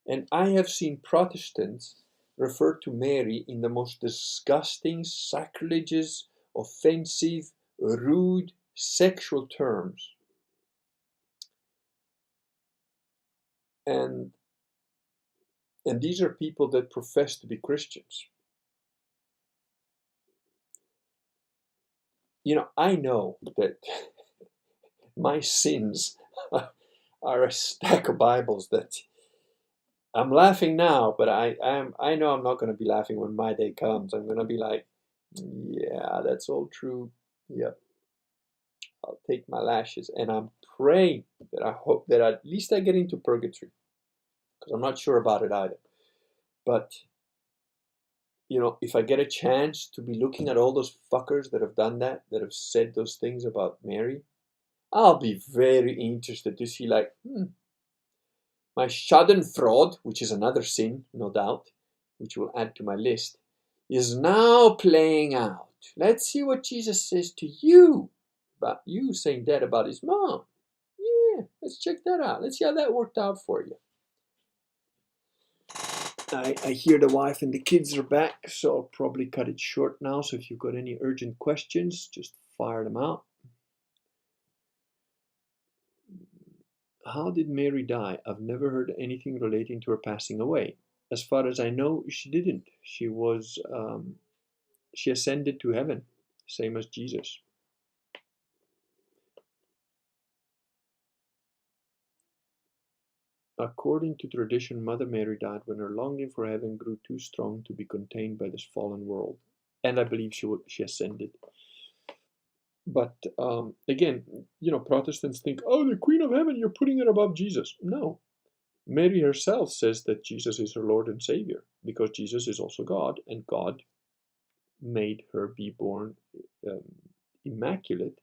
And I have seen Protestants refer to Mary in the most disgusting, sacrilegious, offensive, rude, sexual terms. And these are people that profess to be Christians. You know, I know that my sins are a stack of Bibles that I'm laughing now, but I know I'm not going to be laughing when my day comes. I'm going to be like, yeah, that's all true. Yep, I'll take my lashes, and I'm praying that I hope that at least I get into purgatory, because I'm not sure about it either. But you know, if I get a chance to be looking at all those fuckers that have done that have said those things about Mary, I'll be very interested to see, like, my Schadenfreude, which is another sin, no doubt, which will add to my list, is now playing out. Let's see what Jesus says to you about you saying that about his mom. Yeah, let's check that out. Let's see how that worked out for you. I hear the wife and the kids are back, so I'll probably cut it short now. So if you've got any urgent questions, just fire them out. How did Mary die? I've never heard anything relating to her passing away. As far as I know, she didn't. She ascended to heaven, same as Jesus. According to tradition, Mother Mary died when her longing for heaven grew too strong to be contained by this fallen world. And I believe she ascended. But again, you know, Protestants think, oh, the Queen of Heaven, you're putting her above Jesus. No. Mary herself says that Jesus is her Lord and Savior, because Jesus is also God, and God made her be born immaculate.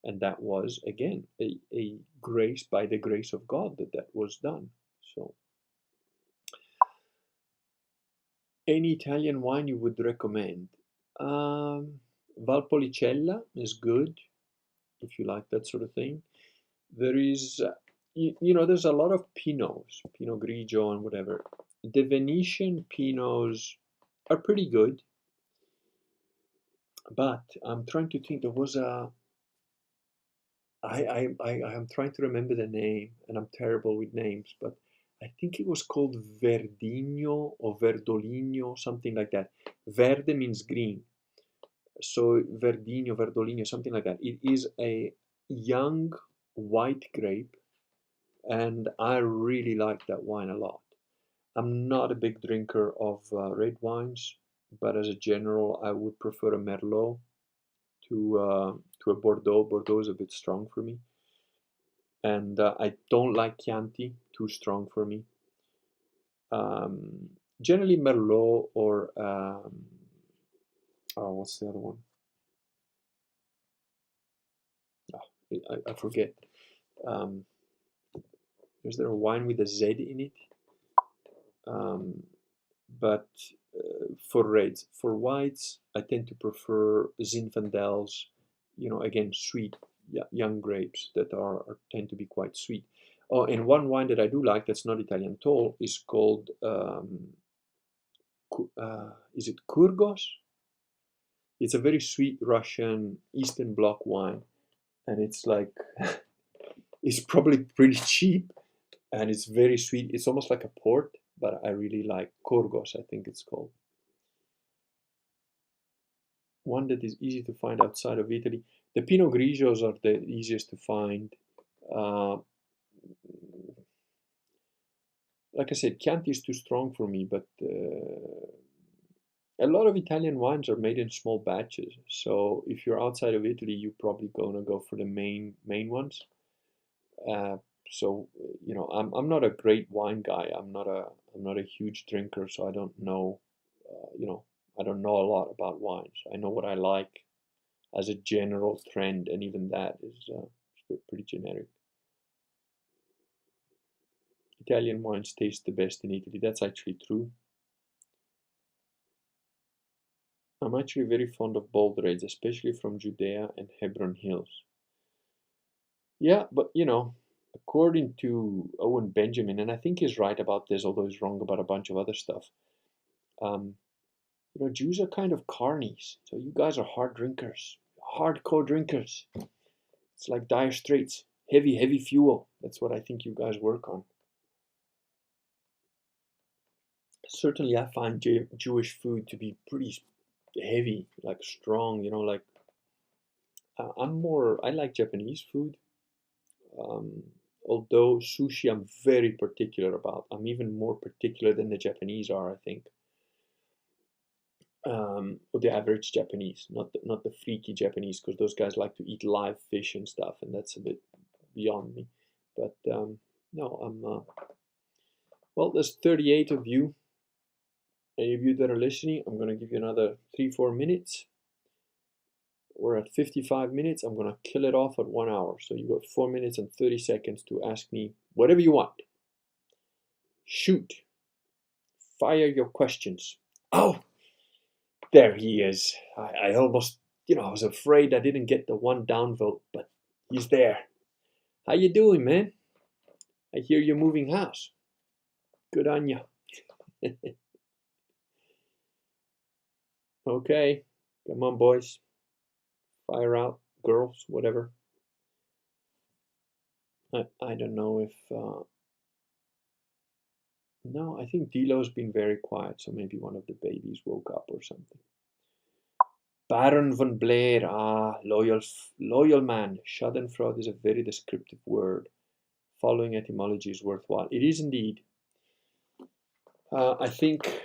And that was, again, a grace, by the grace of God, that was done. So, any Italian wine you would recommend? Valpolicella is good, if you like that sort of thing. There is, you know, there's a lot of Pinots, Pinot Grigio and whatever. The Venetian Pinots are pretty good, but I'm trying to think. There was I'm trying to remember the name, and I'm terrible with names, but I think it was called Verdino or Verdolino, something like that. Verde means green, so Verdino, Verdolino, something like that. It is a young white grape, and I really like that wine a lot. I'm not a big drinker of red wines, but as a general, I would prefer a Merlot to a Bordeaux. Bordeaux is a bit strong for me, and I don't like Chianti, too strong for me. Generally Merlot or oh, what's the other one? Oh, I forget. Um, is there a wine with a Z in it? But for reds, for whites, I tend to prefer Zinfandels. You know, again, sweet, young grapes that tend to be quite sweet. Oh, and one wine that I do like that's not Italian at all is called is it Kurgos? It's a very sweet Russian Eastern Bloc wine, and it's like it's probably pretty cheap, and it's very sweet. It's almost like a port, but I really like Kurgos, I think it's called. One that is easy to find outside of Italy. The Pinot Grigios are the easiest to find. Uh, like I said, Chianti is too strong for me, but a lot of Italian wines are made in small batches. So if you're outside of Italy, you're probably gonna go for the main ones. Uh, so you know, I'm not a great wine guy. I'm not a huge drinker, so I don't know. You know, I don't know a lot about wines. I know what I like as a general trend, and even that is pretty generic. Italian wines taste the best in Italy. That's actually true. I'm actually very fond of bold reds, especially from Judea and Hebron Hills. Yeah, but you know, according to Owen Benjamin, and I think he's right about this, although he's wrong about a bunch of other stuff. Um, you know, Jews are kind of carnies, so you guys are hard drinkers, hardcore drinkers. It's like Dire Straits, heavy fuel. That's what I think you guys work on. Certainly, I find Jewish food to be pretty heavy, like strong. You know, like I like Japanese food. Um, although sushi, I'm very particular about. I'm even more particular than the Japanese are, I think. Or the average Japanese, not the freaky Japanese, because those guys like to eat live fish and stuff, and that's a bit beyond me. But no, I'm well. There's 38 of you. Any of you that are listening, I'm gonna give you another 3-4 minutes. We're at 55 minutes. I'm gonna kill it off at 1 hour. So you got 4 minutes and 30 seconds to ask me whatever you want. Shoot. Fire your questions. Oh, there he is. I almost, I was afraid I didn't get the one downvote, but he's there. How you doing, man? I hear you're moving house. Good on you. Okay, come on, boys. Fire out, girls, whatever. I don't know if... No, I think Dilo's been very quiet, so maybe one of the babies woke up or something. Baron von Blair, loyal man. Schadenfreude is a very descriptive word. Following etymology is worthwhile. It is indeed. I think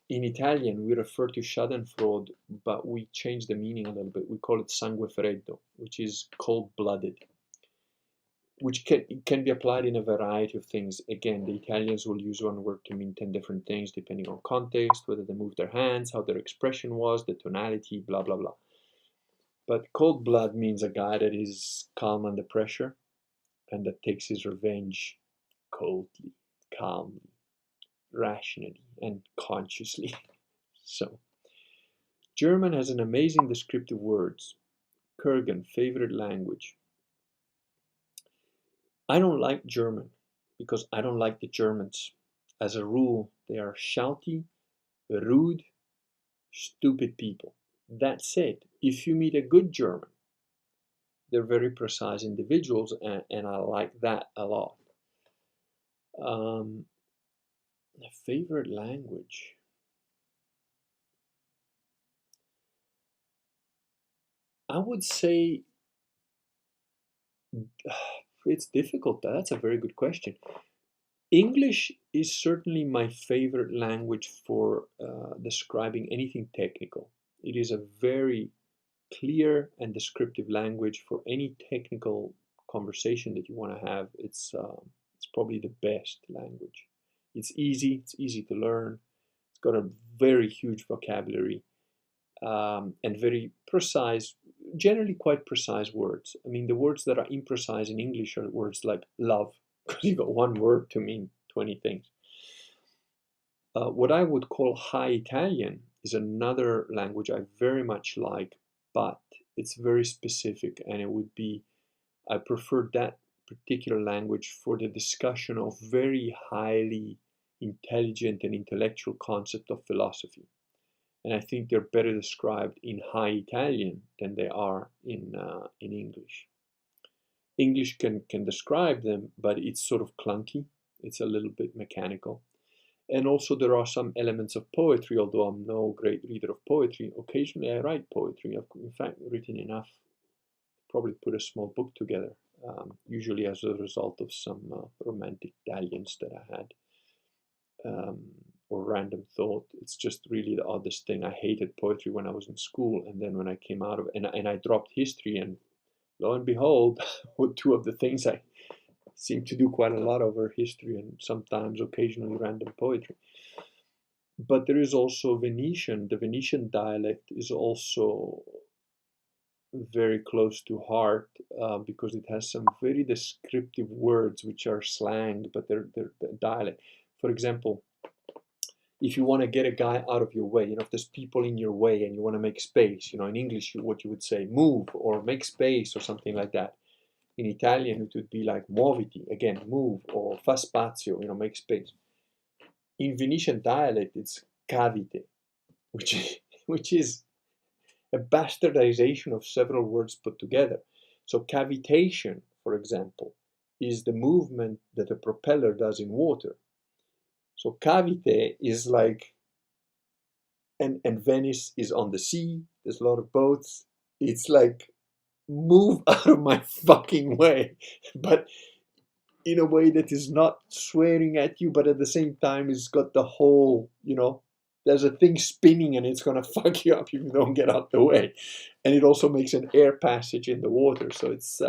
in Italian we refer to Schadenfreude, but we change the meaning a little bit. We call it sangue freddo, which is cold-blooded, which can be applied in a variety of things. Again, the Italians will use one word to mean 10 different things depending on context, whether they moved their hands, how their expression was, the tonality, blah, blah, blah. But cold blood means a guy that is calm under pressure and that takes his revenge coldly, calmly, rationally, and consciously. So, German has an amazing descriptive words. Kurgan, favorite language. I don't like German because I don't like the Germans. As a rule, they are shouty, rude, stupid people. That said, if you meet a good German, they're very precise individuals, and I like that a lot. Favorite language. I would say it's difficult. That's a very good question. English is certainly my favorite language for describing anything technical. It is a very clear and descriptive language for any technical conversation that you want to have. It's probably the best language. It's easy to learn. It's got a very huge vocabulary and very precise, generally quite precise words. I mean, the words that are imprecise in English are words like love, because you got one word to mean 20 things. What I would call High Italian is another language I very much like, but it's very specific, and it would be, I prefer that particular language for the discussion of very highly intelligent and intellectual concept of philosophy. And I think they're better described in High Italian than they are in English. English can describe them, but it's sort of clunky. It's a little bit mechanical. And also there are some elements of poetry, although I'm no great reader of poetry. Occasionally I write poetry. I've in fact written enough to probably put a small book together, usually as a result of some romantic dalliance that I had. Or random thought. It's just really the oddest thing. I hated poetry when I was in school, and then when I came out of it, and I dropped history, and lo and behold, two of the things I seem to do quite a lot of are history and sometimes occasionally random poetry. But there is also Venetian. The Venetian dialect is also very close to heart because it has some very descriptive words which are slang, but they're dialect. For example, if you want to get a guy out of your way, if there's people in your way and you want to make space, in English, what you would say, move or make space or something like that. In Italian, it would be like muoviti, again, move, or fa spazio, make space. In Venetian dialect, it's cavite, which is a bastardization of several words put together. So cavitation, for example, is the movement that a propeller does in water. So cavite is like, and Venice is on the sea. There's a lot of boats. It's like, move out of my fucking way, but in a way that is not swearing at you, but at the same time it's got the whole, there's a thing spinning and it's gonna fuck you up if you don't get out the way, and it also makes an air passage in the water. So it's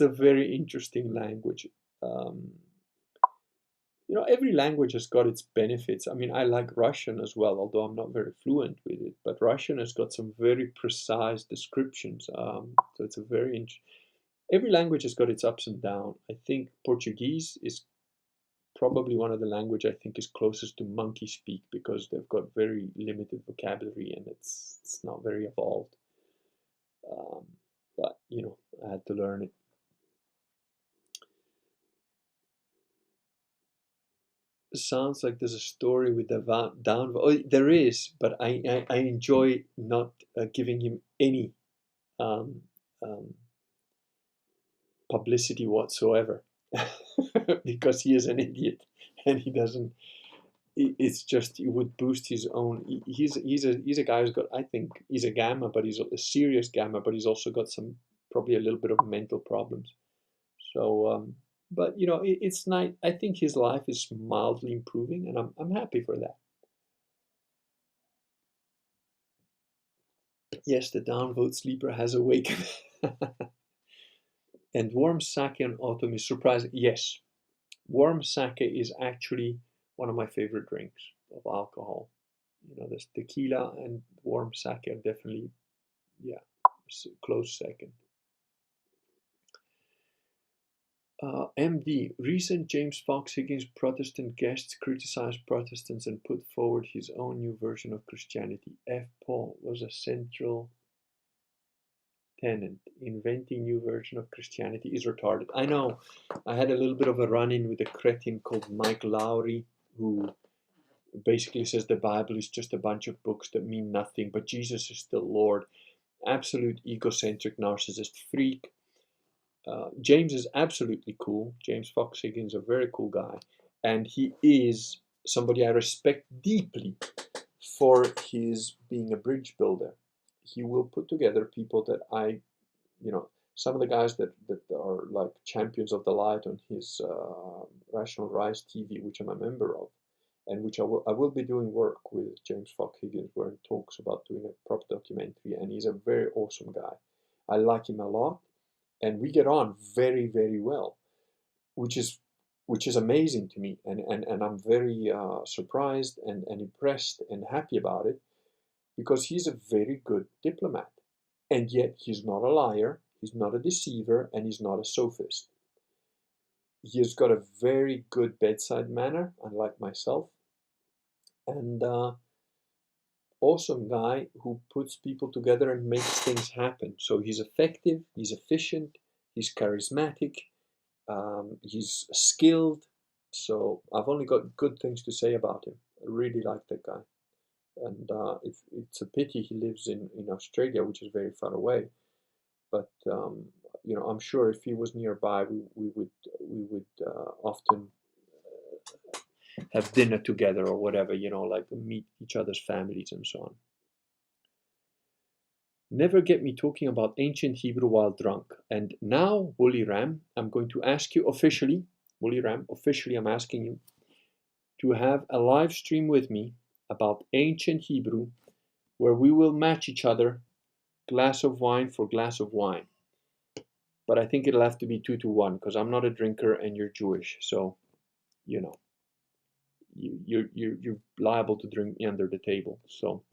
a very interesting language. Um, every language has got its benefits. I mean, I like Russian as well, although I'm not very fluent with it. But Russian has got some very precise descriptions. So it's a very every language has got its ups and downs. I think Portuguese is probably one of the language I think is closest to monkey speak, because they've got very limited vocabulary and it's not very evolved. Um, but I had to learn it. Sounds like there's a story with the down. Oh, there is, but I enjoy not giving him any um, um, publicity whatsoever, because he is an idiot and he doesn't. It's just, it would boost his own. He's a guy who's got, I think he's a gamma, but he's a serious gamma, but he's also got some, probably a little bit of mental problems. So, but it's nice. I think his life is mildly improving, and I'm happy for that. Yes, the downvote sleeper has awakened. And warm sake on autumn is surprising. Yes, warm sake is actually one of my favorite drinks of alcohol. There's tequila and warm sake are definitely, yeah, close second. MD, recent James Fox Higgins Protestant guests criticized Protestants and put forward his own new version of Christianity. F. Paul was a central tenant. Inventing new version of Christianity is retarded. I know. I had a little bit of a run-in with a cretin called Mike Lowry, who basically says the Bible is just a bunch of books that mean nothing, but Jesus is still Lord. Absolute egocentric narcissist freak. James is absolutely cool. James Fox Higgins is a very cool guy, and he is somebody I respect deeply for his being a bridge builder. He will put together people that some of the guys that are like champions of the light on his Rational Rise TV, which I'm a member of, and which I will be doing work with James Fox Higgins, where he talks about doing a proper documentary, and he's a very awesome guy. I like him a lot, and we get on very, very well, which is amazing to me, and I'm very surprised and impressed and happy about it, because he's a very good diplomat, and yet he's not a liar, he's not a deceiver, and he's not a sophist. He has got a very good bedside manner, unlike myself, and awesome guy who puts people together and makes things happen. So he's effective, he's efficient, he's charismatic, he's skilled. So I've only got good things to say about him. I really like that guy. And it's a pity he lives in Australia, which is very far away. But I'm sure if he was nearby, we would often have dinner together or whatever. Like meet each other's families and so on. Never get me talking about ancient Hebrew while drunk. And now, Woolly Ram, I'm going to ask you officially, Woolly Ram, officially, I'm asking you to have a live stream with me about ancient Hebrew, where we will match each other glass of wine for glass of wine. But I think it'll have to be 2-1, because I'm not a drinker and you're Jewish, so you're liable to drink me under the table. So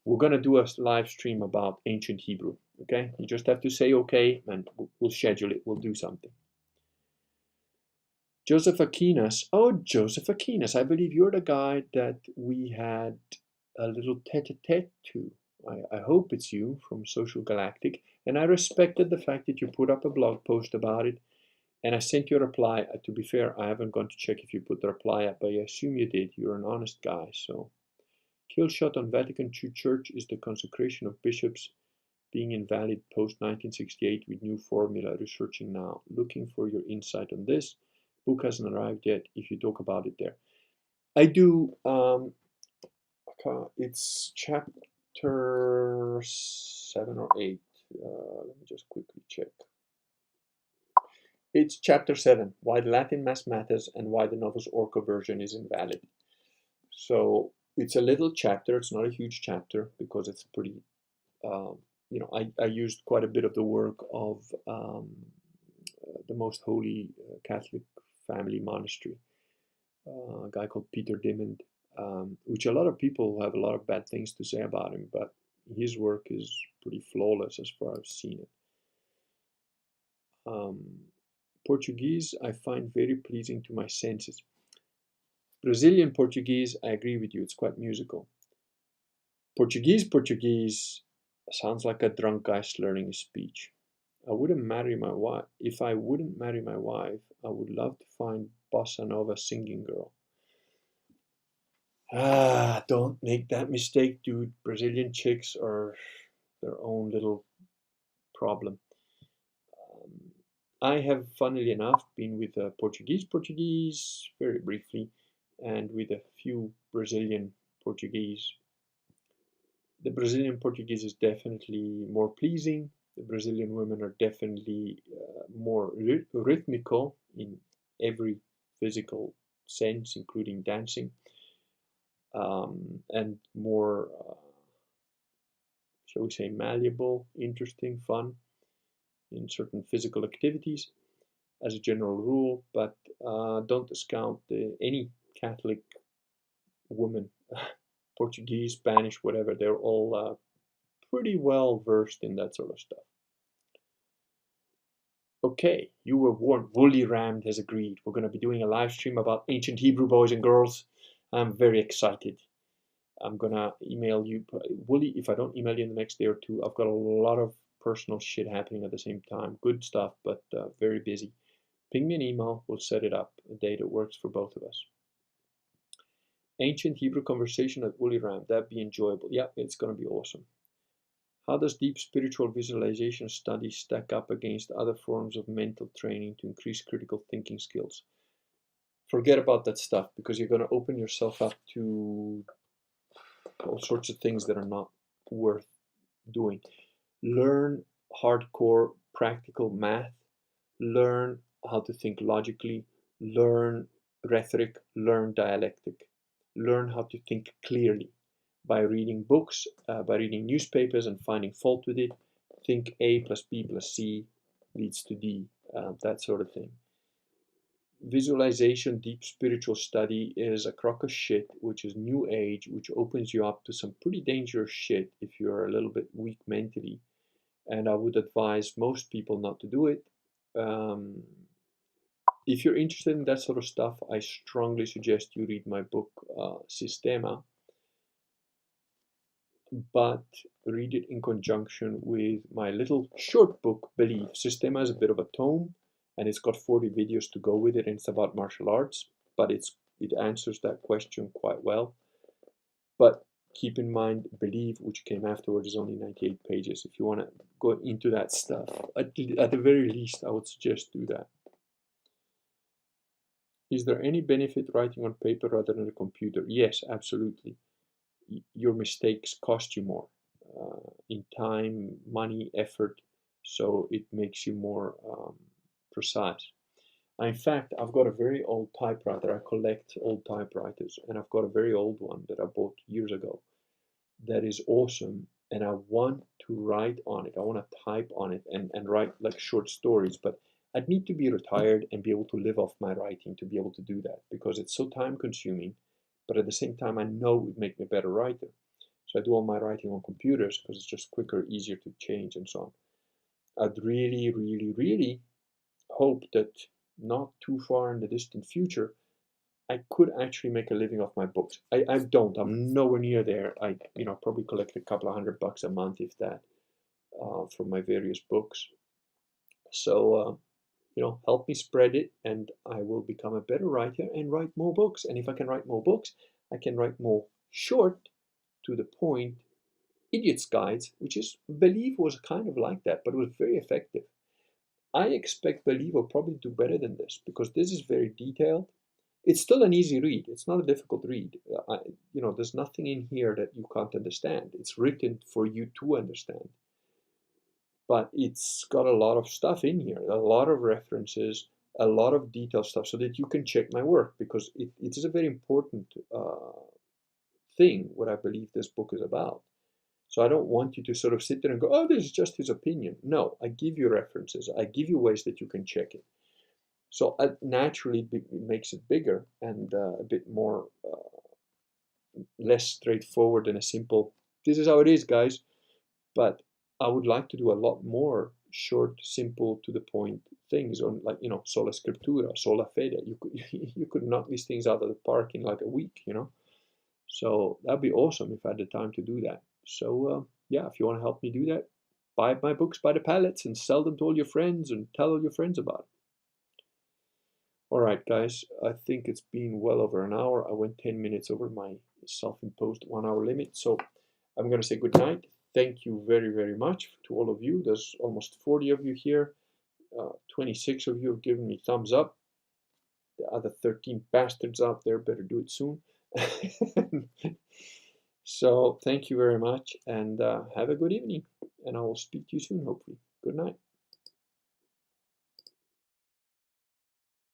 we're gonna do a live stream about ancient Hebrew. Okay, you just have to say okay, and we'll schedule it. We'll do something. Joseph Aquinas. Oh, Joseph Aquinas. I believe you're the guy that we had a little tete-a-tete to. I hope it's you from Social Galactic. And I respected the fact that you put up a blog post about it. And I sent you a reply. To be fair, I haven't gone to check if you put the reply up, but I assume you did. You're an honest guy. So, kill shot on Vatican II Church is the consecration of bishops being invalid post 1968 with new formula. Researching now. Looking for your insight on this. Book hasn't arrived yet. If you talk about it there, I do. It's chapter 7 or 8. Let me just quickly check. It's chapter 7, why the Latin mass matters and why the Novus Ordo version is invalid. So it's a little chapter. It's not a huge chapter because it's pretty, I used quite a bit of the work of the Most Holy Catholic Family Monastery, a guy called Peter Dimond, which a lot of people have a lot of bad things to say about him, but his work is pretty flawless as far as I've seen it. Portuguese I find very pleasing to my senses. Brazilian Portuguese, I agree with you, it's quite musical. Portuguese sounds like a drunk guy slurring his speech. I wouldn't marry my wife. If I wouldn't marry my wife, I would love to find bossa nova singing girl. Don't make that mistake, dude. Brazilian chicks are their own little problem. I have, funnily enough, been with a Portuguese very briefly, and with a few Brazilian Portuguese. The Brazilian Portuguese is definitely more pleasing. The Brazilian women are definitely more rhythmical in every physical sense, including dancing, and more, shall we say, malleable, interesting, fun in certain physical activities as a general rule, but don't discount any Catholic woman, Portuguese, Spanish, whatever, they're all pretty well versed in that sort of stuff. Okay, you were warned. Woolly Rammed has agreed. We're going to be doing a live stream about ancient Hebrew boys and girls. I'm very excited. I'm going to email you. Woolly, if I don't email you in the next day or two, I've got a lot of personal shit happening at the same time. Good stuff, but very busy. Ping me an email. We'll set it up a day that works for both of us. Ancient Hebrew conversation at Woolly Ram. That'd be enjoyable. Yeah, it's going to be awesome. How does deep spiritual visualization study stack up against other forms of mental training to increase critical thinking skills? Forget about that stuff because you're going to open yourself up to all sorts of things that are not worth doing. Learn hardcore practical math. Learn how to think logically. Learn rhetoric. Learn dialectic. Learn how to think clearly by reading books, by reading newspapers and finding fault with it. Think A plus B plus C leads to D, that sort of thing. Visualization, deep spiritual study is a crock of shit, which is new age, which opens you up to some pretty dangerous shit if you're a little bit weak mentally. And I would advise most people not to do it. If you're interested in that sort of stuff, I strongly suggest you read my book, Sistema, but read it in conjunction with my little short book, Believe. Sistema is a bit of a tome, and it's got 40 videos to go with it, and it's about martial arts, but it answers that question quite well. But keep in mind, Believe, which came afterwards, is only 98 pages. If you want to go into that stuff, at the very least, I would suggest do that. Is there any benefit writing on paper rather than a computer? Yes, absolutely. Your mistakes cost you more in time, money, effort, so it makes you more precise. In fact, I've got a very old typewriter. I collect old typewriters, and I've got a very old one that I bought years ago that is awesome, and I want to write on it. I want to type on it and write like short stories, but I'd need to be retired and be able to live off my writing to be able to do that because it's so time consuming, but at the same time I know it would make me a better writer. So I do all my writing on computers because it's just quicker, easier to change and so on. I'd really, really, really hope that not too far in the distant future, I could actually make a living off my books. I don't. I'm nowhere near there. I probably collect a couple of $100 a month, if that, from my various books. So help me spread it, and I will become a better writer and write more books. And if I can write more books, I can write more short, to the point idiot's guides, which is Believe was kind of like that, but it was very effective. I expect Believe will probably do better than this because this is very detailed. It's still an easy read. It's not a difficult read. There's nothing in here that you can't understand. It's written for you to understand. But it's got a lot of stuff in here, a lot of references, a lot of detailed stuff so that you can check my work because it is a very important thing, what I believe this book is about. So I don't want you to sort of sit there and go, oh, this is just his opinion. No, I give you references. I give you ways that you can check it. So naturally, it makes it bigger and a bit more less straightforward than a simple, this is how it is, guys. But I would like to do a lot more short, simple, to the point things on, like, sola scriptura, sola fide. You could knock these things out of the park in like a week, So that'd be awesome if I had the time to do that. So yeah, if you want to help me do that, buy my books by the pallets and sell them to all your friends and tell all your friends about it. All right, guys, I think it's been well over an hour. I went 10 minutes over my self-imposed 1 hour limit. So I'm going to say good night. Thank you very, very much to all of you. There's almost 40 of you here. 26 of you have given me thumbs up. The other 13 bastards out there better do it soon. So thank you very much and have a good evening. And I will speak to you soon, hopefully. Good night.